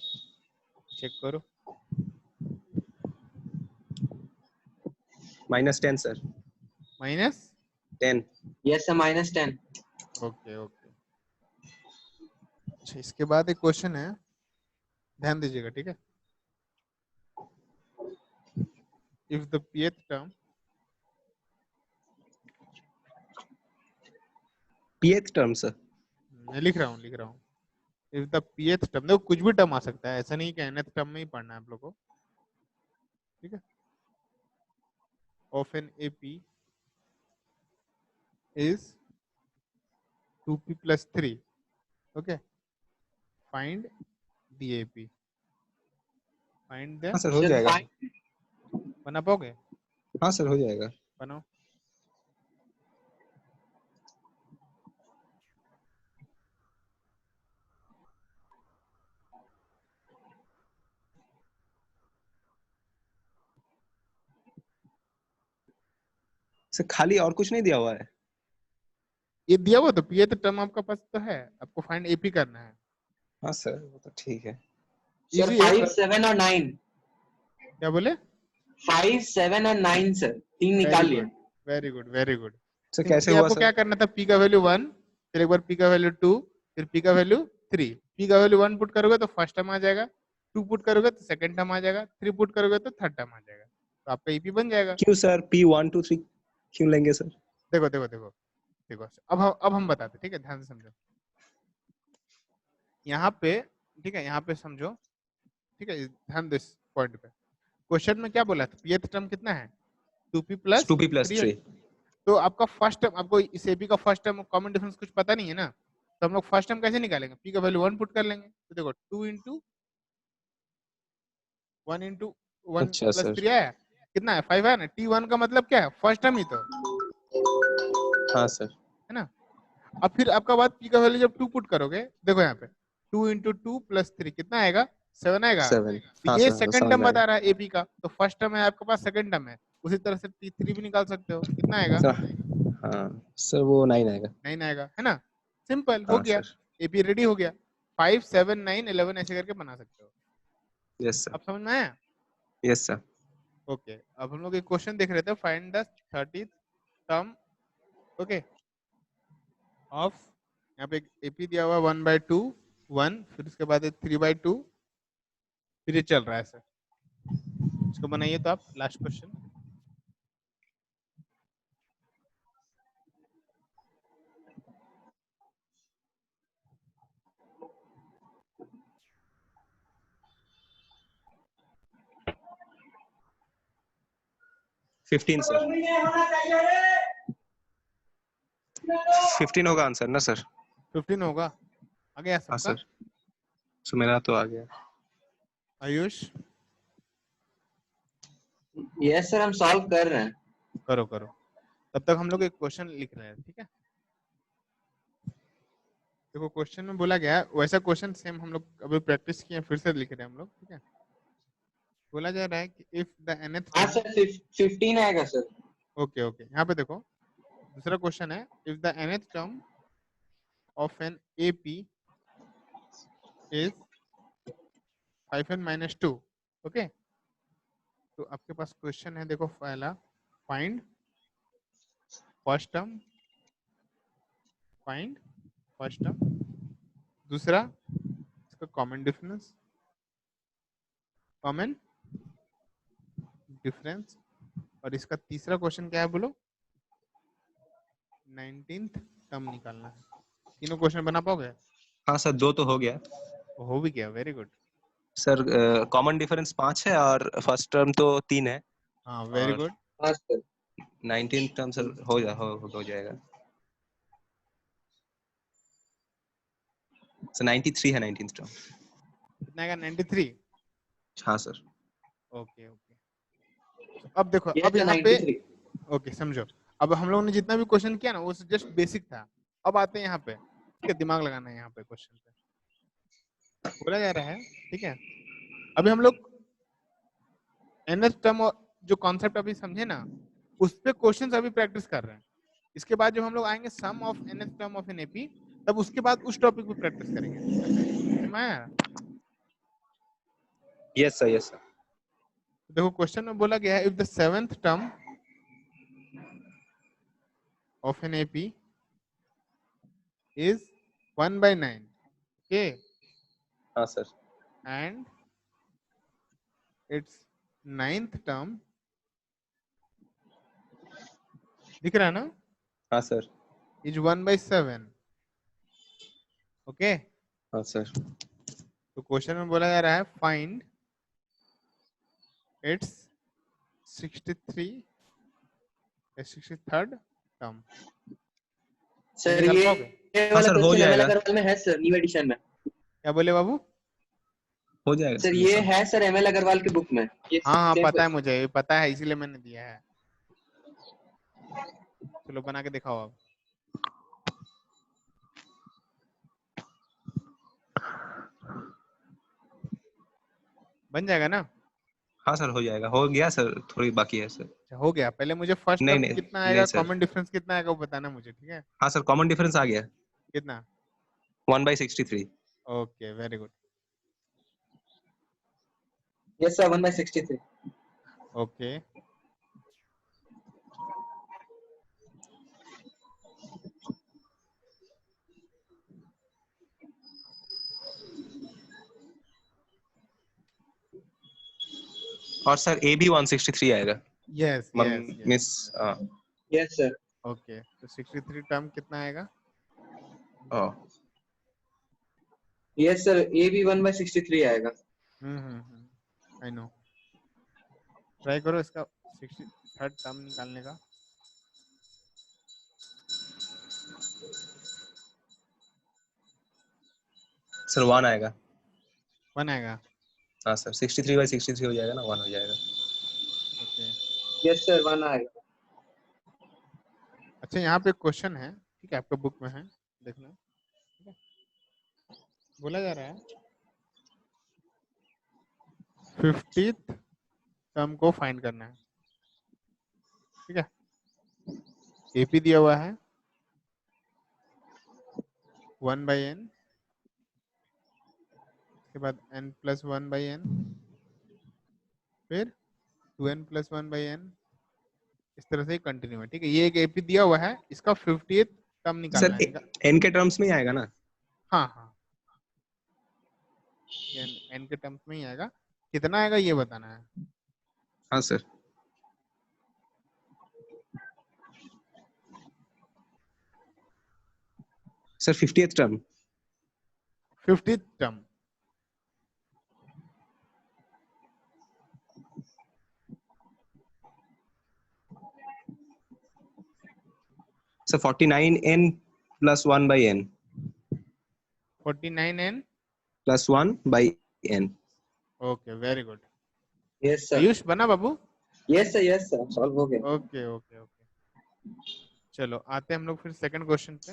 चेक करो। -10 sir. -10। Yes sir -10। Okay okay. अच्छा, इसके बाद एक क्वेश्चन है, ध्यान दीजिएगा, ठीक है। If the pth term, pth term sir. मैं लिख रहा हूँ। इफ द pth टर्म, देखो कुछ भी टर्म आ सकता है, ऐसा नहीं कि nth टर्म में ही पढ़ना है आप लोग को, ठीक है। Of an AP is 2p + 3, okay. Find the AP. Find the, हाँ सर, हो सर जाएगा। बना पाओगे? हाँ सर, हो जाएगा। बनाओ। सर खाली और कुछ नहीं दिया हुआ है? ये दिया हुआ तो pth टर्म आपका पास तो है, आपको फाइंड एपी करना है। हाँ सर, वो तो ठीक है। सर इजी है। 5 7 और 9। क्या बोले? 5 7 और 9 सर, 3 वेरी निकाल लिए। Good, very good, very good. Sir कैसे सिंपली हुआ आपको सर? क्या करना था, पी का वैल्यू 1, फिर एक बार पी का वैल्यू 2, फिर पी का वैल्यू 3। पी का वैल्यू 1 पुट करोगे तो फर्स्ट टर्म आ जाएगा, 2 पुट करोगे तो सेकंड टर्म आ जाएगा, 3 पुट करोगे तो थर्ड टर्म आ जाएगा, तो आपका ईपी बन जाएगा। क्यों सर p 1 2 3 क्यों लेंगे सर? देखो देखो देखो देखो, अब हम बताते, ठीक है, ध्यान से समझो। यहाँ पे, ठीक है, यहाँ पे समझो, ठीक है, ध्यान दो इस पॉइंट पे। क्वेश्चन में क्या बोला था? pth टर्म कितना है? 2p + 2p + 3। 3। तो आपका फर्स्ट टर्म, आपको इस एपी का फर्स्ट टर्म कॉमन डिफरेंस कुछ पता नहीं है ना, तो हम लोग फर्स्ट टर्म कैसे निकालेंगे? पी का वैल्यू 1 पुट कर लेंगे, तो देखो 2 × 1 × 1 अच्छा + सर। 3 आया, कितना है? 5 है ना। t1 का मतलब क्या है? फर्स्ट टर्म ही तो हाँ सर। है ना। अब फिर आपका बात पी का वैल्यू जब 2 पुट करोगे, देखो यहाँ पे 2 × 2 + 3 कितना आएगा? 7 आएगा। 7। तो हाँ ये सर, सेकंड समझ टर्म में आ बता गया। रहा है एपी का, तो फर्स्ट टर्म है आपके पास, सेकंड टर्म है, उसी तरह से t3 भी निकाल सकते हो, कितना आएगा? सर हाँ सर, वो 9 आएगा। 9 आएगा, है ना। सिंपल हो हाँ गया, सर। एपी रेडी हो गया। 5 7 9 11 ऐसे करके बना सकते हो। Yes sir. अब समझ में आया? Yes sir. ओके, अब हम लोग एक क्वेश्चन देख रहे थे, find the 30th term, okay, of, यहाँ पे एपी दिया हुआ 1/2 1, फिर उसके बाद 3/2, फिर ये चल रहा है सर। इसको बनाइए तो आप, लास्ट क्वेश्चन। 15 सर। 15 होगा आंसर ना सर? 15 होगा। आ गया हाँ सबका? सर, तो मेरा तो आ गया। आयुष यस सर, हम सॉल्व कर रहे हैं। करो करो, तब तक हम लोग एक क्वेश्चन लिख रहे हैं, ठीक है? देखो क्वेश्चन में बोला गया है, वैसा क्वेश्चन सेम हम लोग अभी प्रैक्टिस किए, फिर से लिख रहे हैं हम लोग, ठीक है? बोला जा रहा है कि इफ द nth हाँ टर्म, सर, 15 आएगा सर। ओके ओके, यहाँ पे देखो दूसरा क्वेश्चन है, if the nth term of an AP is 5n - 2, okay? तो आपके पास क्वेश्चन है, देखो पहला find first term, find first term, दूसरा इसका कॉमन डिफरेंस, कॉमन डिफरेंस, और इसका तीसरा क्वेश्चन क्या है बोलो? 19th टर्म निकालना है। तीनों क्वेश्चन बना पाओगे? हाँ सर, 2 तो हो गया हो भी गया, very good. Sir. Common difference 5 है और फर्स्ट टर्म तो 3 है। हाँ वेरी और गुड। हाँ सर। 19 टर्म सर हो जाएगा। सर 93 है 19th टर्म। कितना आएगा? 93। हाँ सर। ओके ओके, अब देखो, यस अब सर, यहाँ पे 93। ओके समझो, अब हम लोगों ने जितना भी क्वेश्चन किया ना वो जस्ट बेसिक था। अब आते हैं यहाँ पे, ठीक है? दिमाग लगाना है यहाँ पे क्वेश्चन पे। बोला जा रहा है, ठीक है, अभी हम लोग nth टर्म जो कॉन्सेप्ट अभी समझे ना, उस पे क्वेश्चंस अभी प्रैक्टिस कर रहे हैं। इसके बाद जब हम लोग आएंगे sum of nth term of an AP, तब उसके बाद उस टॉपिक पे प्रैक्टिस करेंगे। समझ में आया? Yes sir, yes sir. देखो क्वेश्चन में बोला गया है, if the seventh term of an AP is 1/9, okay, हाँ sir. and its ninth term, दिख रहा है ना, हाँ सर। is 1/7, okay? हाँ सर। तो क्वेश्चन में बोला जा रहा है find its 63rd term. Sir निकाल ये पाओगे? ये हाँ वाला सर, हो क्वेश्चन एमएल जाएगा। अग्रवाल में है सर, न्यू एडिशन में। क्या बोले बाबू? हो जाएगा सर सर ये सर। है सर एमएल अग्रवाल की बुक में, ये हाँ हाँ सेम पता है, क्वेश्चन। मुझे ये पता है, इसीलिए मैंने दिया है। चलो बना के दिखाओ अब। बन जाएगा ना? हाँ सर, हो जाएगा। हो गया सर, थोड़ी बाकी है सर। अच्छा, हो गया। पहले मुझे फर्स्ट नहीं टर्म नहीं कितना नहीं आएगा, सर। कॉमन डिफरेंस कितना आएगा वो बताना मुझे, ठीक है? हाँ सर, कॉमन डिफरेंस आ गया। कितना? 1/63। Okay very good. Yes sir, 1/63। Okay और सर ए भी 163 आएगा। Yes yes miss. Yes. Yes sir. Okay, तो 63 टर्म कितना आएगा? यस सर, ये भी 1/63 आएगा। I know. ट्राई करो इसका 63rd टर्म निकालने का। सर 1 आएगा। 1 आएगा। हाँ सर, 63/63 हो जाएगा ना, 1 हो जाएगा। ओके यस सर, 1 आएगा। अच्छा, यहाँ पे क्वेश्चन है, ठीक है, आपका बुक में है, देखना, ठीक है? बोला जा रहा है 50th टर्म को फाइंड करना है, ठीक है? एपी दिया हुआ है 1/n, उसके बाद n+1/n, फिर 2n+1/n, इस तरह से कंटिन्यू है, ठीक है? ये एक एपी दिया हुआ है, इसका 50th टर्म निकालना सर है। एन के टर्म्स में ही आएगा ना? हाँ हाँ, एन के टर्म्स में ही आएगा। कितना आएगा ये बताना है। हाँ sir. Sir 50th term. 50th term, So 49n plus 1 by n 49n. plus 1 by n. Okay very good. Yes sir. Ayush बना बाबू? यस सर सॉल्व हो गया। ओके ओके ओके चलो आते हैं हम लोग फिर सेकंड क्वेश्चन पे।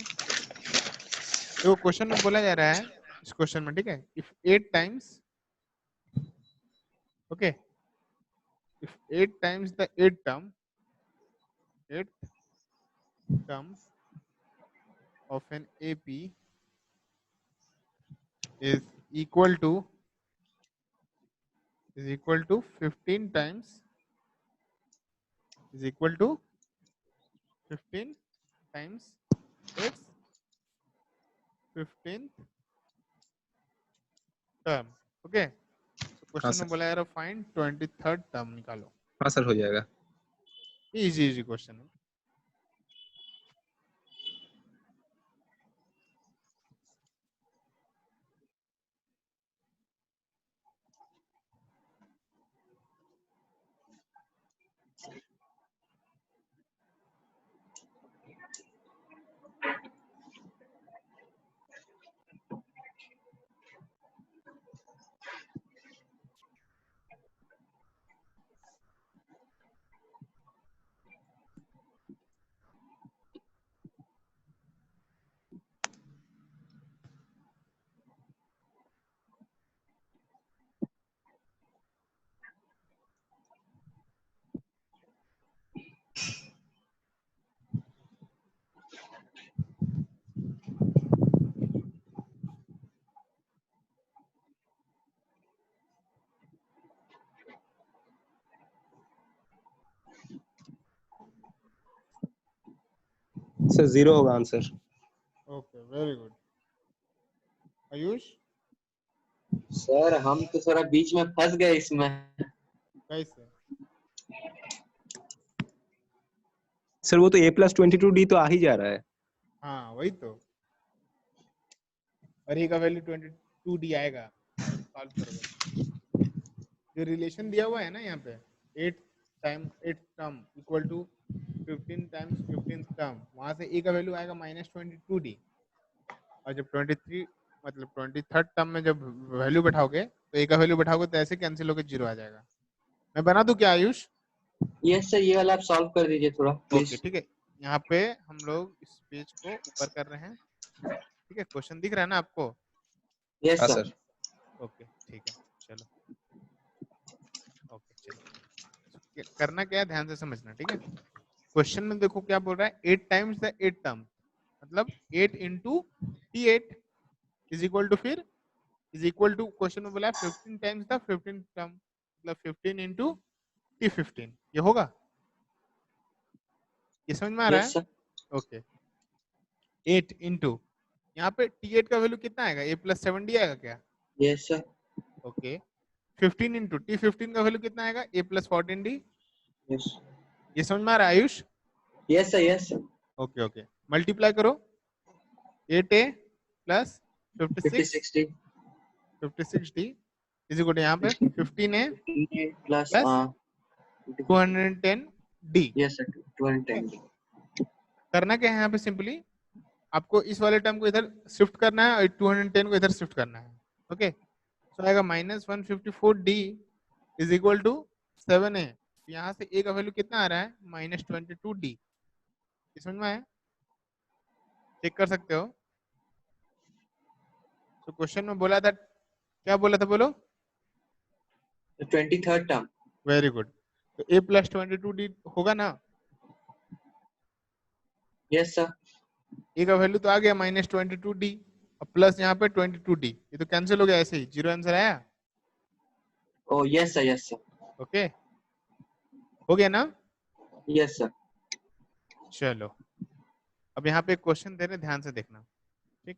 तो क्वेश्चन में बोला जा रहा है इस क्वेश्चन में, ठीक है, if 8 times, okay, if 8 times the 8th term of an AP is equal to 15 times its 15th term, okay. तो हाँ क्वेश्चन सर, में बोला जा रहा है फाइंड 23rd टर्म निकालो। हाँ सर हो जाएगा। इजी क्वेश्चन है। सर 0 होगा answer. Okay very good. Ayush sir हम तो थोड़ा बीच में फंस गए इसमें। कैसे? सर वो तो a+22d तो आ ही जा रहा है। हाँ वही तो, और ए का वैल्यू 22d आएगा जब सॉल्व करोगे। जो रिलेशन दिया हुआ है ना यहाँ पे 8 time 8 term equal to 15 times 15th term, वहां से ए का वैल्यू आएगा -22d, और जब 23 मतलब 23rd टर्म में जब वैल्यू बैठाओगे तो ए का वैल्यू बैठाओगे तो ऐसे कैंसिल होकर 0 आ जाएगा। मैं बना दूं क्या आयुष? यस सर, ये वाला आप सॉल्व कर दीजिए थोड़ा ओके प्लीज। ठीक है, यहाँ पे हम लोग इस पेज को ऊपर कर रहे हैं, ठीक है। क्वेश्चन दिख रहा है ना आपको? यस हाँ सर। सर। ओके ठीक है चलो, ओके चलो करना क्या है ध्यान से समझना, ठीक है। क्वेश्चन में देखो क्या बोल रहा है, 8 टाइम्स द 8 टर्म, मतलब 8 into T8 is equal to, फिर इज इक्वल टू, क्वेश्चन में बोला है 15 टाइम्स द 15 टर्म, मतलब 15 इंटू T15, ये होगा? ये समझ में आ रहा यस है? सर। ओके 8 इंटू, यहाँ पे T8 का वैल्यू कितना आएगा, a+7d आएगा क्या? Yes sir. Okay 15 into T15 का वैल्यू कितना आएगा, a+14d। यस ये समझ में आ रहा है Ayush? Yes sir. Yes sir. Okay okay multiply करो, 8a plus 50 56d is equal to, यहाँ पे 15a plus plus 210d। Yes sir 210। करना क्या है यहाँ पे, सिंपली आपको इस वाले टर्म को इधर शिफ्ट करना है और 210 को इधर शिफ्ट करना है, ओके। तो आएगा -154d is equal to 7a। यहाँ से a का वैल्यू कितना आ रहा है, -22d। समझ में आया? चेक कर सकते हो। तो क्वेश्चन में बोला था, क्या बोला था बोलो? 23rd term. Very good. तो a+22d होगा ना? Yes sir. ए का वैल्यू तो आ गया -22d, और प्लस यहाँ पे 22d, ये तो कैंसिल हो गया ऐसे ही, 0 आंसर आया। ओ yes sir. Yes sir. Okay हो गया ना? Yes sir. चलो अब यहाँ पे क्वेश्चन दे रहे, ध्यान से देखना, ठीक,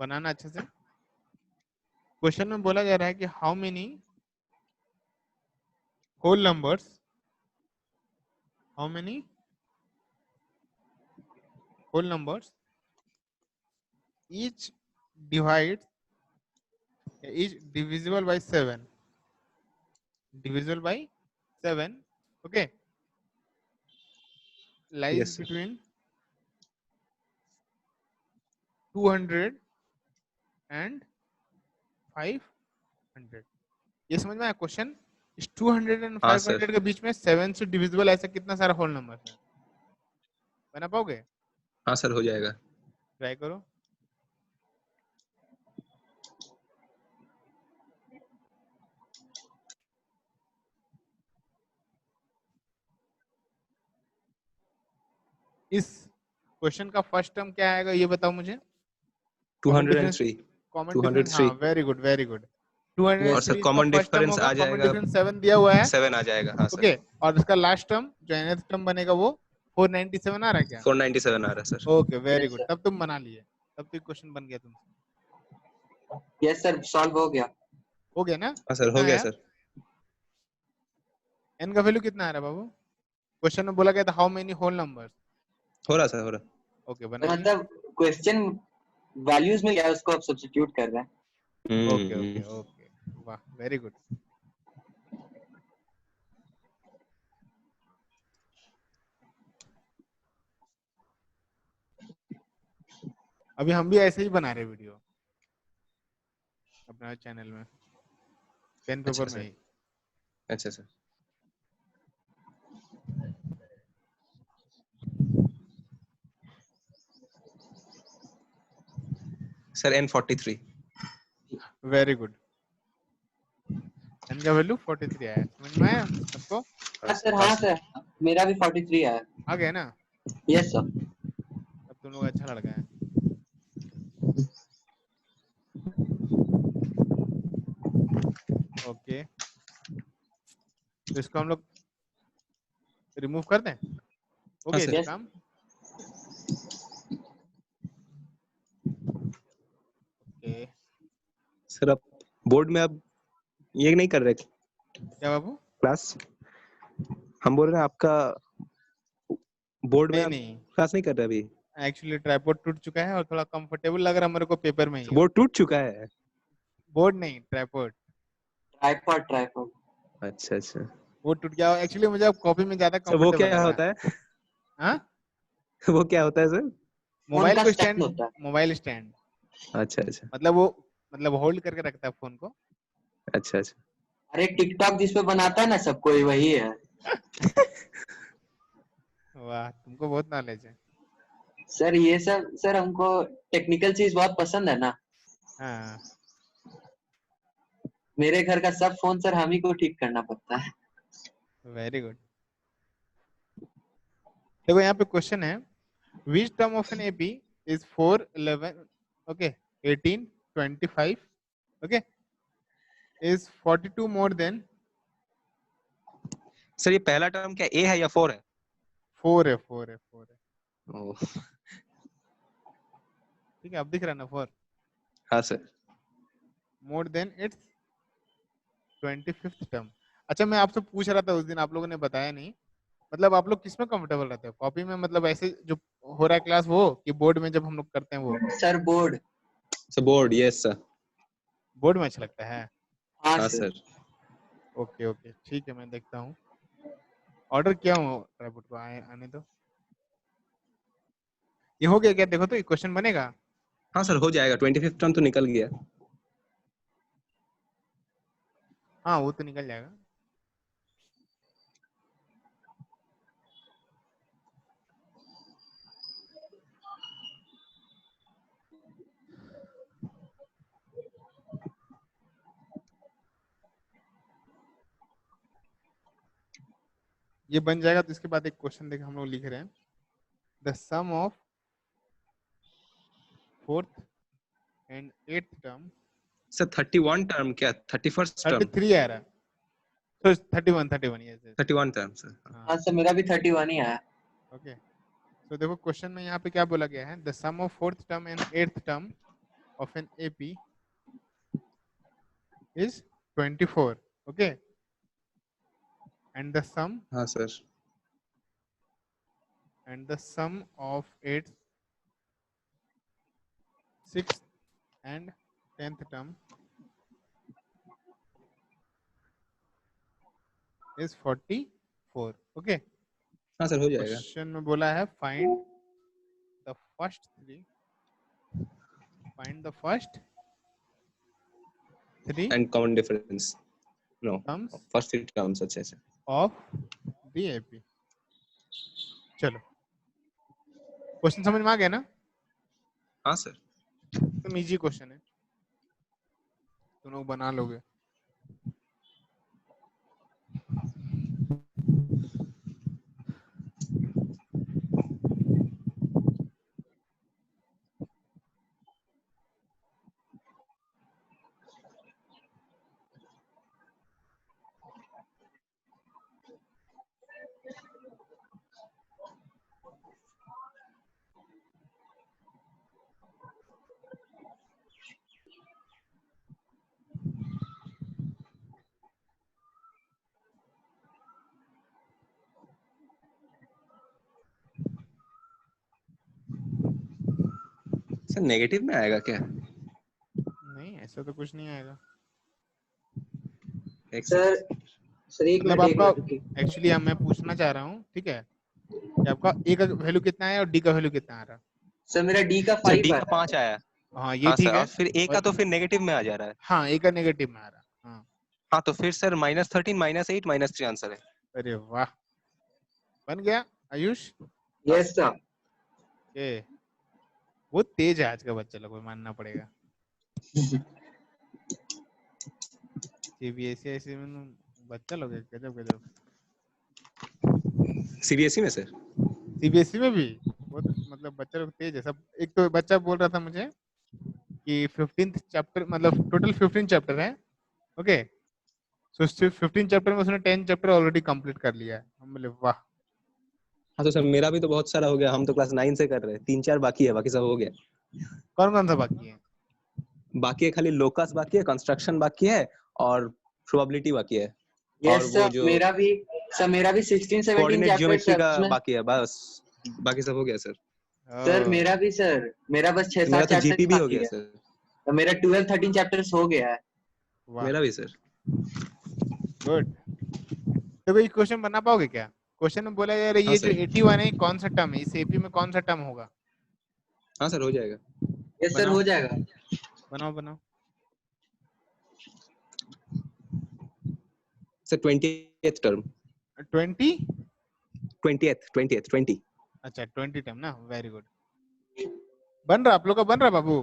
बनाना अच्छे से। क्वेश्चन में बोला जा रहा है कि how many whole numbers, how many whole numbers each divides, each divisible by 7, divisible by 7, okay, lies Yes, sir. between 200 and 500. ये समझ में आया क्वेश्चन? इस 200 and हाँ 500 सर, के बीच में 7 से डिविजिबल ऐसा कितना सारा होल नंबर है? बना पाओगे? हाँ सर, हो जाएगा। ट्राई करो। इस क्वेश्चन का फर्स्ट टर्म क्या आएगा ये बताओ मुझे। कॉमन डिफरेंस 203, कॉमन डिफरेंस, हाँ 203 वेरी गुड वेरी गुड। और सर 203 इसका कॉमन फर्स्ट टर्म डिफरेंस होगा, आ कॉमन जाएगा, डिफरेंस 7 दिया हुआ है, 7 आ जाएगा। हाँ सर, ओके। और इसका लास्ट टर्म जो nth टर्म बनेगा वो 497 आ रहा है क्या? 497 आ रहा है sir. Okay very Yes, good, sir. तब तुम बना लिए, तब तो क्वेश्चन बन गया तुमसे। यस सर, सॉल्व हो गया। हो गया ना? हाँ सर, कितना हो गया आया? सर। n का वैल्यू कितना आ रहा है बाबू? क्वेश्चन में बोला गया था हाउ मेनी होल नंबर्स। हो रहा सर, हो रहा। ओके बनाइए। मतलब क्वेश्चन वैल्यूज में क्या है उसको आप सब्स्टिट्यूट कर रहे हैं। ओके ओके ओके, वाह वेरी गुड। अभी हम भी ऐसे ही बना रहे वीडियो अपना चैनल में, पेन अच्छा पेपर में सर, ही। अच्छा sir. Sir N43। Very good. n का वैल्यू 43 आया, समझ में आया सबको? हाँ सर, हाँ सर, मेरा भी 43 आया। आ गया ना? Yes sir. अब तुम लोग अच्छा लड़का है। ओके, तो इसको हम लोग रिमूव कर दें? हो गया सर। इसका Yes. काम? ओके, सर आप बोर्ड में आप ये नहीं कर रहे क्या बाबू? क्लास? हम बोल रहे हैं आपका बोर्ड में नहीं आप नहीं, क्लास नहीं कर रहे अभी? एक्चुअली ट्राइपॉड टूट चुका है और थोड़ा कंफर्टेबल लग रहा है मेरे को पेपर में ही। बोर्ड टूट चुका है? बोर्ड नहीं, ट्राइपॉड। Tripod, tripod. अच्छा अच्छा। वो टूट गया एक्चुअली, मुझे अब कॉपी में ज्यादा सर वो कंफर्टेबल क्या लग होता रहा है? है। हाँ, वो क्या होता है सर? फोन मोबाइल का को स्टैंड स्टैंड, होता है। मोबाइल स्टैंड, अच्छा अच्छा मतलब वो मतलब होल्ड करके रखता है फोन को। अच्छा अच्छा। अरे टिकटॉक जिसपे बनाता है ना सब कोई, वही है। वाह, तुमको बहुत नॉलेज है। सर ये सब, सर हमको टेक्निकल चीज बहुत पसंद है ना। हाँ मेरे घर का सब फोन सर हम ही को ठीक करना पड़ता है। Very good. देखो यहाँ पे क्वेश्चन है, which term of an AP is 4 11 okay 18 25 okay is 42 more than? Sir ये पहला टर्म क्या ए है या 4 है? 4 है, 4 है, 4 है। ओह, ठीक है, अब दिख रहा है ना 4? हाँ sir. More than it's 25th term. अच्छा, मैं आपसे पूछ रहा था उस दिन, आप लोगों ने बताया नहीं, मतलब आप लोग किस में कंफर्टेबल रहते हो? कॉपी में मतलब ऐसे जो हो रहा है क्लास वो, कि बोर्ड में जब हम लोग करते हैं वो? Sir board. Sir board, yes sir. Board में अच्छा लगता है। हाँ हाँ सर। सर। ओके ओके ठीक है, मैं देखता हूँ, ऑर्डर किया हूँ ट्राइपॉड को, आने दो। ये हो गया क्या? देखो तो ये क्वेश्चन बनेगा। हाँ सर, हो जाएगा। 25th टर्म तो निकल गया। हाँ वो तो निकल जाएगा। ये बन जाएगा तो इसके बाद एक क्वेश्चन देख हम लोग लिख रहे हैं, the sum of 4th and 8th term. Sir 31 term क्या 31st टर्म? 33 आ रहा है, तो 31 यस यस। 31 term sir. हाँ सर, मेरा भी 31 ही आया। ओके, तो देखो क्वेश्चन में यहाँ पे क्या बोला गया है, the sum of 4th term and 8th term of an AP is 24, okay, and the sum हाँ sir. of 8th 6th and 10th term is 44, okay. हाँ सर, हो जाएगा। क्वेश्चन में बोला है find the first three and common difference, no terms first 3 terms. अच्छे से of the AP. चलो क्वेश्चन समझ में आ गया ना? हाँ सर। एकदम इजी क्वेश्चन है, तुम लोग बना लोगे। सर नेगेटिव में आएगा क्या? नहीं ऐसा तो कुछ नहीं आएगा। एक सर सर एक मतलब मिनट आपका रुकिए। एक्चुअली मैं पूछना चाह रहा हूँ, ठीक है, कि आपका ए का वैल्यू कितना है और डी का वैल्यू कितना आ रहा है? सर मेरा डी का सर 5 डी आ का रहा है। 5 आया। हाँ ये हाँ ठीक सर, है। और फिर ए का और तो फिर नेगेटिव में आ जा रहा है। हाँ ए का नेगेटिव में आ रहा है। हाँ हाँ तो फिर सर -13 -8 -3 आंसर है। अरे वाह, बन गया आयुष। Yes sir. ये बहुत तेज है आज का बच्चा लोग, मानना पड़ेगा। सीबीएसई ऐसे में बच्चा लोग है, गजब गजब। सीबीएसई में सर? सीबीएसई में भी बहुत मतलब बच्चा लोग तेज है सब। एक तो बच्चा बोल रहा था मुझे कि 15th चैप्टर, मतलब टोटल 15 चैप्टर है, ओके, सो 15 चैप्टर में उसने 10 चैप्टर ऑलरेडी कंप्लीट कर लिया है। हम बोले वाह। हाँ तो सर मेरा भी तो बहुत सारा हो गया, हम तो क्लास 9 से कर रहे हैं, 3-4 बाकी है, बाकी सब हो गया। कौन कौन सा बाकी है? बाकी है खाली लोकस बाकी है, कंस्ट्रक्शन बाकी है और प्रोबेबिलिटी बाकी है। और यस वो सर जो मेरा भी। सर मेरा भी 16-17 कोऑर्डिनेट चैप्टर्स ज्योमेट्री है का उसमें। बाकी है बस, बाकी सब हो गया सर। सर ओह, मेरा भी सर, मेरा बस तो मेरा 6-7 तो चैप्टर्स जीपी भी हो बाकी गया है। सर। तो मेरा 12-13 चैप्टर्स हो गया है। वाह मेरा भी सर। गुड। तो कोई क्वेश्चन बना पाओगे क्या? क्वेश्चन में बोला जा रहा है हाँ ये जो सर। 81 है कौन सा टर्म है, इस एपी में कौन सा टर्म होगा? हाँ सर, हो जाएगा। यस सर बनाओ हो जाएगा। बनाओ बनाओ। Sir 20th term. 20? 20th। अच्छा 20 टर्म ना, वेरी गुड। बन रहा आप लोग का, बन रहा बाबू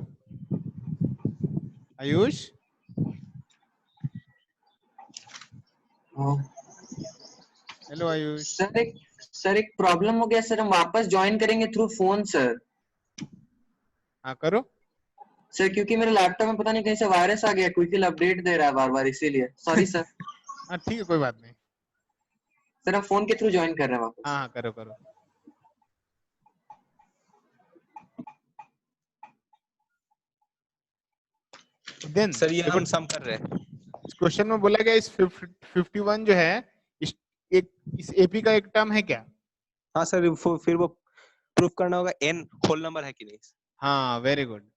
आयुष? हाँ। हेलो आयुष। सर एक प्रॉब्लम हो गया सर, हम वापस ज्वाइन करेंगे थ्रू फोन सर। हाँ करो। सर क्योंकि मेरे लैपटॉप में पता नहीं कहीं से वायरस आ गया, क्विकली अपडेट दे रहा है बार बार, इसीलिए सॉरी सर। हाँ ठीक है कोई बात नहीं। सर हम फोन के थ्रू ज्वाइन कर रहे हैं वापस। हाँ हाँ करो करो। देन सर ये देखो हम सम कर रहे हैं। इस क्वेश्चन में बोला गया इस 51 जो है इस एक इस एपी का एक टर्म है क्या? हाँ सर, फिर वो प्रूफ करना होगा n होल नंबर है कि नहीं। हाँ very good.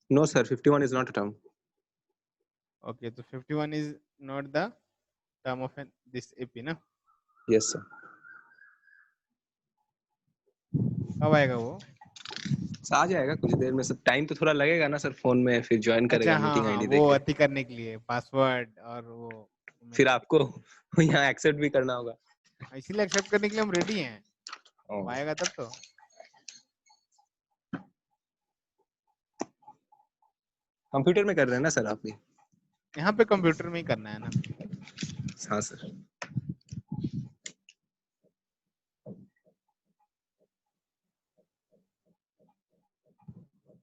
No sir, 51 is not a term. Okay तो 51 is not the term of this AP ना? Yes sir. कब आएगा वो? आ जाएगा कुछ देर में, सब टाइम तो थोड़ा लगेगा ना सर, फोन में फिर ज्वाइन अच्छा करेगा हाँ मीटिंग हाँ आईडी वो देके, अति करने के लिए पासवर्ड और वो फिर email आपको यहाँ एक्सेप्ट भी करना होगा। इसीलिए एक्सेप्ट करने के लिए हम रेडी हैं, वो Oh. आएगा तब तो। कंप्यूटर में कर रहे हैं ना सर आप भी? यहाँ पे कंप्यूटर में ही करना है ना। हाँ सर।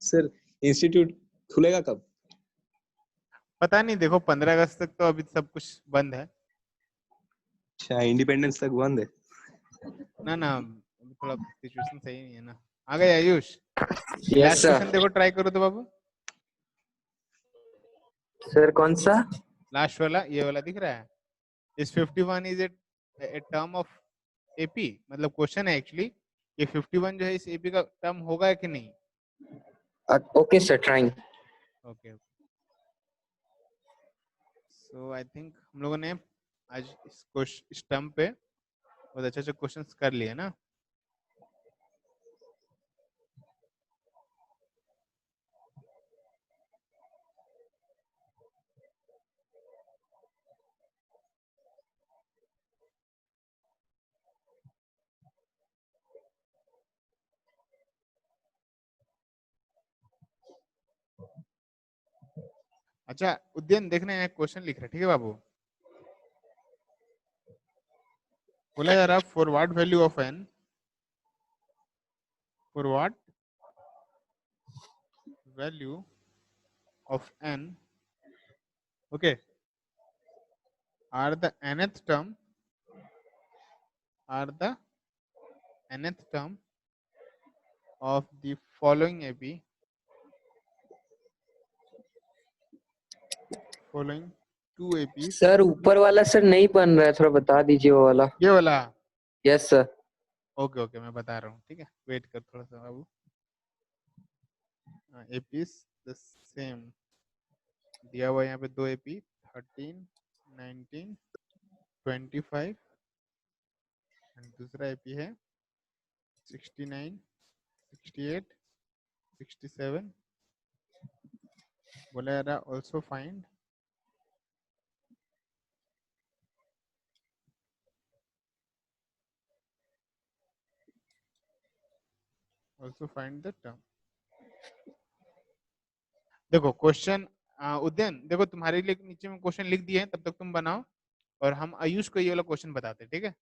सर इंस्टीट्यूट खुलेगा कब? पता नहीं, देखो 15 अगस्त तक तो अभी सब कुछ बंद है अच्छा, इंडिपेंडेंस तक बंद है। ना, अभी थोड़ा सिचुएशन सही नहीं है ना। आ गए Ayush? Yes last sir. Question देखो, ट्राई करो तो बाबू। सर कौन सा? लास्ट वाला, ये वाला दिख रहा है। इस 51 is a term of AP, मतलब क्वेश्चन है एक्चुअली, ये 51 जो है इस एपी का टर्म होगा कि नहीं। Okay sir, trying. Okay, so I think हम लोगों ने आज इस टर्म पे बहुत अच्छे अच्छे क्वेश्चंस कर लिए ना। अच्छा उद्यन, देखने हैं क्वेश्चन लिख रहे, ठीक है बाबू। बोला जा रहा for what value of n, for what value of n, okay, are the nth term, are the nth term of the following AP, following two APs। Sir ऊपर वाला सर नहीं बन रहा है, थोड़ा बता दीजिए वो वाला। ये वाला? Yes sir. ओके ओके, मैं बता रहा हूँ, ठीक है, वेट कर थोड़ा सा बाबू। APs द सेम दिया हुआ है यहाँ पे, दो AP 13, 19, 25 एंड दूसरा AP है 69, 68, 67। बोला जा रहा ऑल्सो फाइंड द टर्म। देखो क्वेश्चन उद्यन, देखो तुम्हारे लिए नीचे में क्वेश्चन लिख दिए हैं, तब तक तुम बनाओ और हम आयुष को ये वाला क्वेश्चन बताते हैं, ठीक है।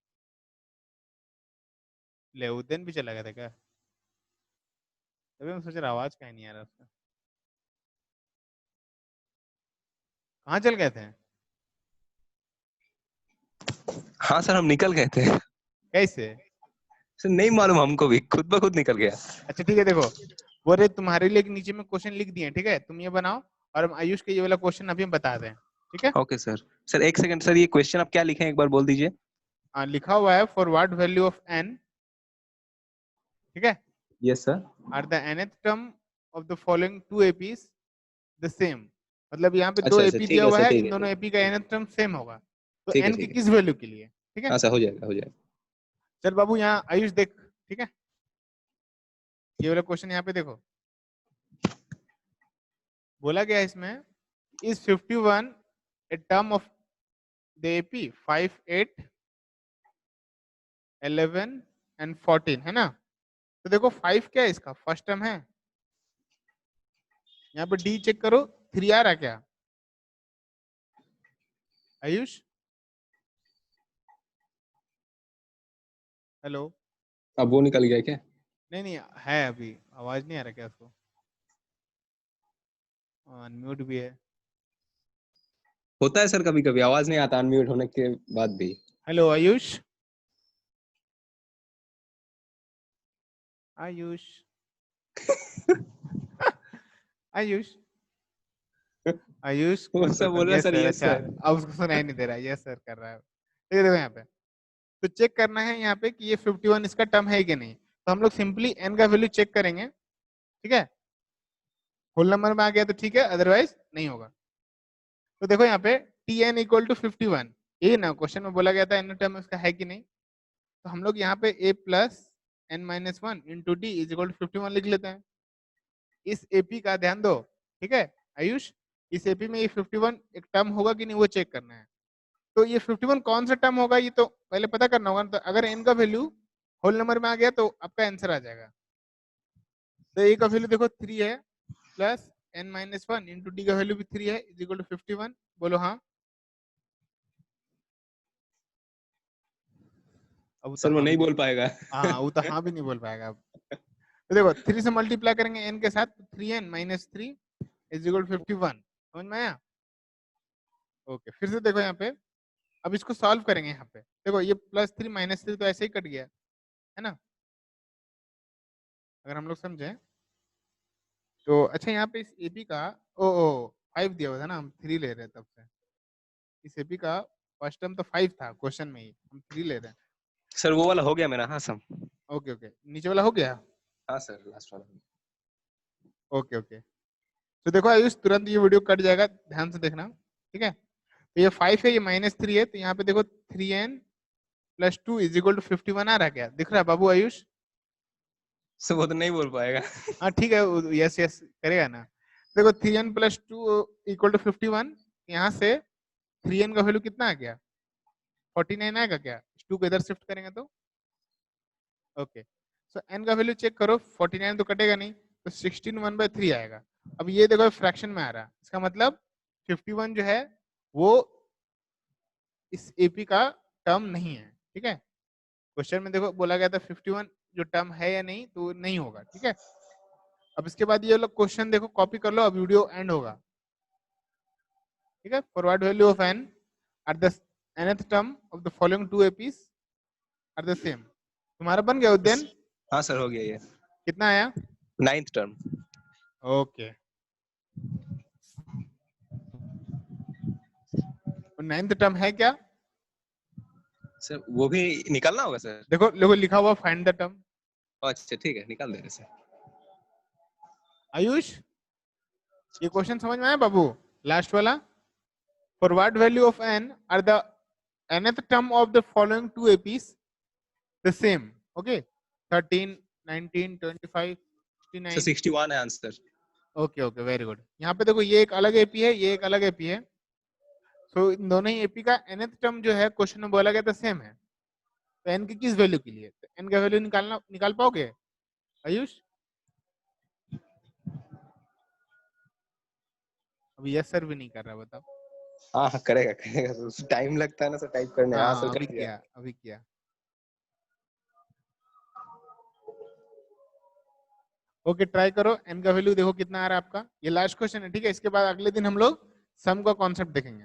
ले उद्यन भी चला गया था क्या? तभी मैं सोच रहा आवाज कहीं नहीं आ रहा उसका, कहाँ चल गए थे? हाँ सर, हम निकल गए थे। कैसे? सर नहीं मालूम, हमको भी खुद ब खुद निकल गया। अच्छा ठीक है, देखो वो रे तुम्हारे लिए नीचे में क्वेश्चन लिख दिए हैं, ठीक है, तुम ये बनाओ और हम आयुष के ये वाला क्वेश्चन अभी हम बता दें, ठीक है। Okay sir. सर एक सेकंड सर, ये क्वेश्चन आप क्या लिखे हैं एक बार बोल दीजिए। लिखा हुआ है for what value of n, ठीक है, yes sir. Are the nth term of the following two APs the same. मतलब यहाँ पे दो अच्छा अच्छा, एपी ठीक दिया है हुआ सर, है, ठीक इन है दोनों ठीक एपी का nth टर्म सेम होगा, तो है एन की ठीक है। किस वैल्यू के लिए, ठीक है। हाँ सर, हो जाएगा हो जाएगा। चल बाबू यहाँ आयुष देख, ठीक है, ये वाला क्वेश्चन यहाँ पे देखो, बोला गया है इसमें is 51 a term of the AP 5, 8, 11 and 14, है ना। तो देखो 5 क्या है, इसका फर्स्ट टर्म है। यहाँ पे डी चेक करो, 3 आ रहा क्या आयुष? हेलो? अब वो निकल गया क्या? नहीं नहीं है, अभी आवाज नहीं आ रहा क्या उसको? अनम्यूट भी है। होता है सर, कभी कभी आवाज नहीं आता अनम्यूट होने के बाद भी। हेलो आयुष? आयुष? आयुष? आयुष वो सब बोल रहा यस सर, सर। यस अच्छा, सर। अब उसको सुनाई नहीं दे रहा, यस सर कर रहा है, ठीक है। देखो यहाँ पे तो चेक करना है यहाँ पे कि ये 51 इसका टर्म है कि नहीं, तो हम लोग सिंपली एन का वैल्यू चेक करेंगे, ठीक है। होल नंबर में आ गया तो ठीक है, अदरवाइज नहीं होगा। तो देखो यहाँ पे टी एन इक्वल टू 51, ये ना क्वेश्चन में बोला गया था एन टर्म उसका है कि नहीं, तो हम लोग यहाँ पे a plus n minus one into d is equal to 51 लिख लेते हैं। इस एपी का ध्यान दो, ठीक है आयुष, इस एपी में ये 51 एक टर्म होगा कि नहीं वो चेक करना है। तो ये 51 कौन सा टर्म होगा ये तो पहले पता करना होगा, तो अगर एन का वैल्यू होल नंबर में आ गया तो आपका आंसर आ जाएगा। तो ए का वैल्यू देखो 3 है, plus n minus one into d का वैल्यू भी 3 है, इज इक्वल टू 51। बोलो हाँ। अब तो सर वो हाँ भी नहीं नहीं, बोल पाएगा। हाँ वो तो हाँ भी नहीं बोल पाएगा अब। तो देखो 3 से मल्टीप्लाई करेंगे एन के साथ, 3n minus 3 is equal to 51, समझ में आया। ओके, फिर से देखो यहाँ पे, अब इसको सॉल्व करेंगे। यहाँ पे देखो ये +3 -3 तो ऐसे ही कट गया है ना, अगर हम लोग समझे तो। अच्छा यहाँ पे इस एपी का ओ 5 दिया हुआ था ना, हम 3 ले रहे हैं तब से। इस एपी का फर्स्ट टर्म तो 5 था क्वेश्चन में ही, हम 3 ले रहे हैं। सर वो वाला हो गया मेरा, हाँ सम। ओके ओके, नीचे वाला हो गया। हाँ सर, लास्ट वाला। ओके ओके, तो देखो आयुष तुरंत ये वीडियो कट जाएगा, ध्यान से देखना, ठीक है। तो ये 5 है, ये -3 है, तो यहाँ पे देखो 3n + 2 = 51 आ रहा है, क्या दिख रहा है बाबू आयुष? सर वो तो नहीं बोल पाएगा। हाँ ठीक है, यस यस करेगा ना। देखो 3n + 2 = 51, यहाँ से 3n का वैल्यू कितना आ गया, 49 आएगा क्या, 2 को इधर शिफ्ट करेंगे तो। ओके, सो n का वैल्यू चेक करो, 49 तो कटेगा नहीं, तो 16 1/3 आएगा। अब ये देखो फ्रैक्शन में आ रहा है, इसका मतलब 51 जो है वो इस एपी का टर्म नहीं है, ठीक है। क्वेश्चन में देखो बोला गया था 51 जो टर्म है या नहीं, तो नहीं होगा, ठीक है। अब इसके बाद ये लोग क्वेश्चन देखो, कॉपी कर लो, अब वीडियो एंड होगा, ठीक है। Forward value of n at the nth term of the following 2 APs are the same। तुम्हारा बन गया उद्यन? हाँ सर हो गया ये। कितना आया? 9th term. Okay, 9th term है क्या? सर वो भी निकालना होगा सर? देखो देखो लिखा हुआ फाइंड द टर्म। अच्छा ठीक है, निकाल दे रहे सर। आयुष ये क्वेश्चन समझ में आया बाबू, लास्ट वाला? Forward value of n are the nth term of the following 2 APs the same, okay? 13 19 25 sir 69। 61 है answer. Okay okay, very good. यहाँ पे देखो ये एक अलग एपी है, ये एक अलग एपी है, सो इन दोनों ही एपी का nth टर्म जो है क्वेश्चन में बोला गया था सेम है, तो n की किस वैल्यू के लिए, तो n का वैल्यू निकाल पाओगे आयुष? अब यस सर भी नहीं कर रहा, बताओ। हाँ हाँ करेगा करेगा, टाइम लगता है ना सर टाइप करने। हाँ सर अभी कर दिया। किया, अभी किया। ओके, ट्राई करो, n का वैल्यू देखो कितना आ रहा है आपका। ये लास्ट क्वेश्चन है, ठीक है। इसके बाद अगले दिन हम लोग सम का कॉन्सेप्ट देखेंगे।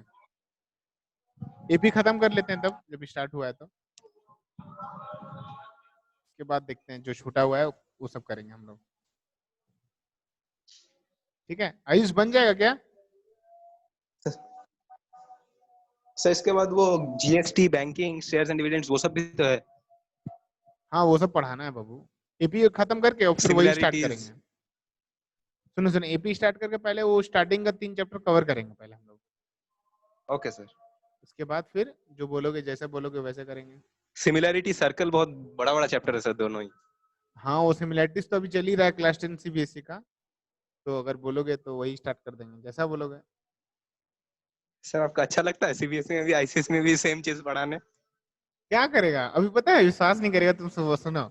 एपी खत्म कर लेते हैं तब, जब स्टार्ट हुआ है तो। उसके बाद देखते हैं जो छूटा हुआ है वो सब करेंगे हम लोग, ठीक है। आयुष बन जाएगा क्या? सर इसके बाद वो GST, banking, shares and dividends वो सब भी तो है। हाँ वो सब पढ़ाना है बाबू। एपी खत्म करके और फिर वही स्टार्ट Similarities। करेंगे। सुनो सुनो, एपी स्टार्ट करके पहले वो स्टार्टिंग का 3 चैप्टर कवर करेंगे पहले हम लोग। Okay sir. उसके बाद फिर जो बोलोगे, जैसे बोलोगे वैसे करेंगे। सिमिलैरिटी सर्कल बहुत बड़ा बड़ा चैप्टर है सर दोनों ही। हाँ वो सिमिलैरिटीज तो अभी चल ही रहा है क्लास 10 सीबीएसई का, तो अगर बोलोगे तो वही स्टार्ट कर देंगे, जैसा बोलोगे। सर आपका अच्छा लगता है सीबीएसई में भी आईसीएस में भी सेम चीज पढ़ाने? क्या करेगा अभी पता है, विश्वास नहीं करेगा तुम। सुनो,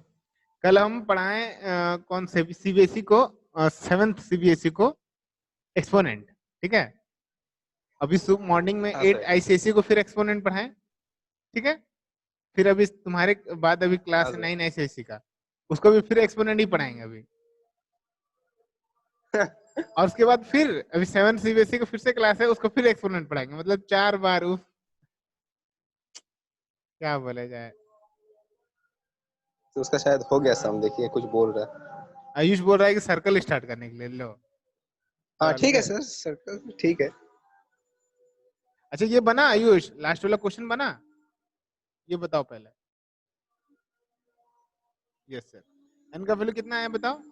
कल हम पढ़ाए कौन से सीबीएसई को, 7th सीबीएसई को एक्सपोनेंट, ठीक है। अभी सुबह मॉर्निंग में हाँ 8 सर। आईसीएसई को फिर एक्सपोनेंट पढ़ाए, ठीक है। फिर अभी तुम्हारे बाद अभी हाँ क्लास सर। 9 आईसीएसई का, उसको भी फिर एक्सपोनेंट ही पढ़ाएंगे अभी। और उसके बाद फिर अभी 7 सीबीएसई को फिर से क्लास है, उसको फिर एक्सपोनेंट पढ़ाएंगे, मतलब 4 बार। उफ, क्या बोला जाए। तो उसका शायद हो गया सम, देखिए कुछ बोल रहा है। आयुष बोल रहा है कि सर्कल स्टार्ट करने के लिए, लो हाँ चालू ठीक है है। सर, सर्कल ठीक है। अच्छा ये बना आयुष, लास्ट वाला क्वेश्चन बना, ये बताओ पहले। यस सर, एन का वैल्यू कितना है बताओ।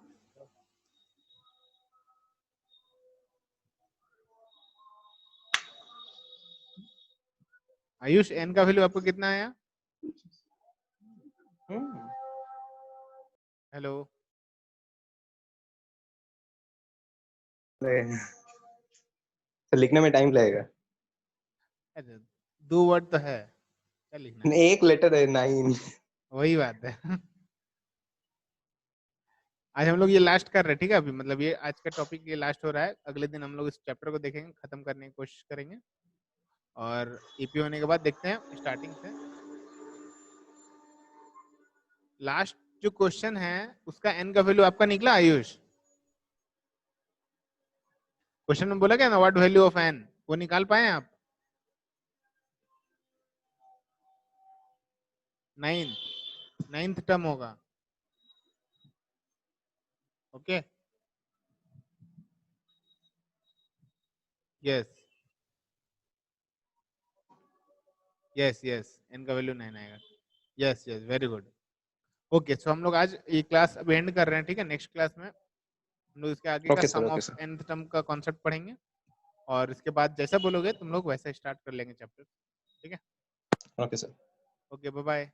आयुष एन का वैल्यू आपको कितना आया? हेलो, तो लिखने में टाइम लगेगा। 2 वर्ड तो है, क्या लिखना है? एक लेटर है 9। वही बात है। आज हम लोग ये लास्ट कर रहे हैं, ठीक है। अभी मतलब ये आज का टॉपिक ये लास्ट हो रहा है, अगले दिन हम लोग इस चैप्टर को देखेंगे, खत्म करने की कोशिश करेंगे, और ईपी होने के बाद देखते हैं स्टार्टिंग से। लास्ट जो क्वेश्चन है उसका एन का वैल्यू आपका निकला आयुष? क्वेश्चन में बोला गया ना व्हाट वैल्यू ऑफ एन, वो निकाल पाए आप? नाइन्थ टर्म होगा। Okay, yes yes yes, n का वैल्यू 9 आएगा। Yes yes, very good. Okay, so हम लोग आज ये क्लास अब एंड कर रहे हैं, ठीक है। नेक्स्ट क्लास में हम लोग इसके आगे का okay sir, some okay of sir, nth term का कॉन्सेप्ट पढ़ेंगे, और इसके बाद जैसा बोलोगे तुम लोग वैसा स्टार्ट कर लेंगे चैप्टर, ठीक है। Okay sir, okay, bye bye.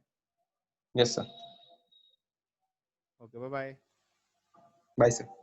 Yes sir, okay, bye bye. Bye sir.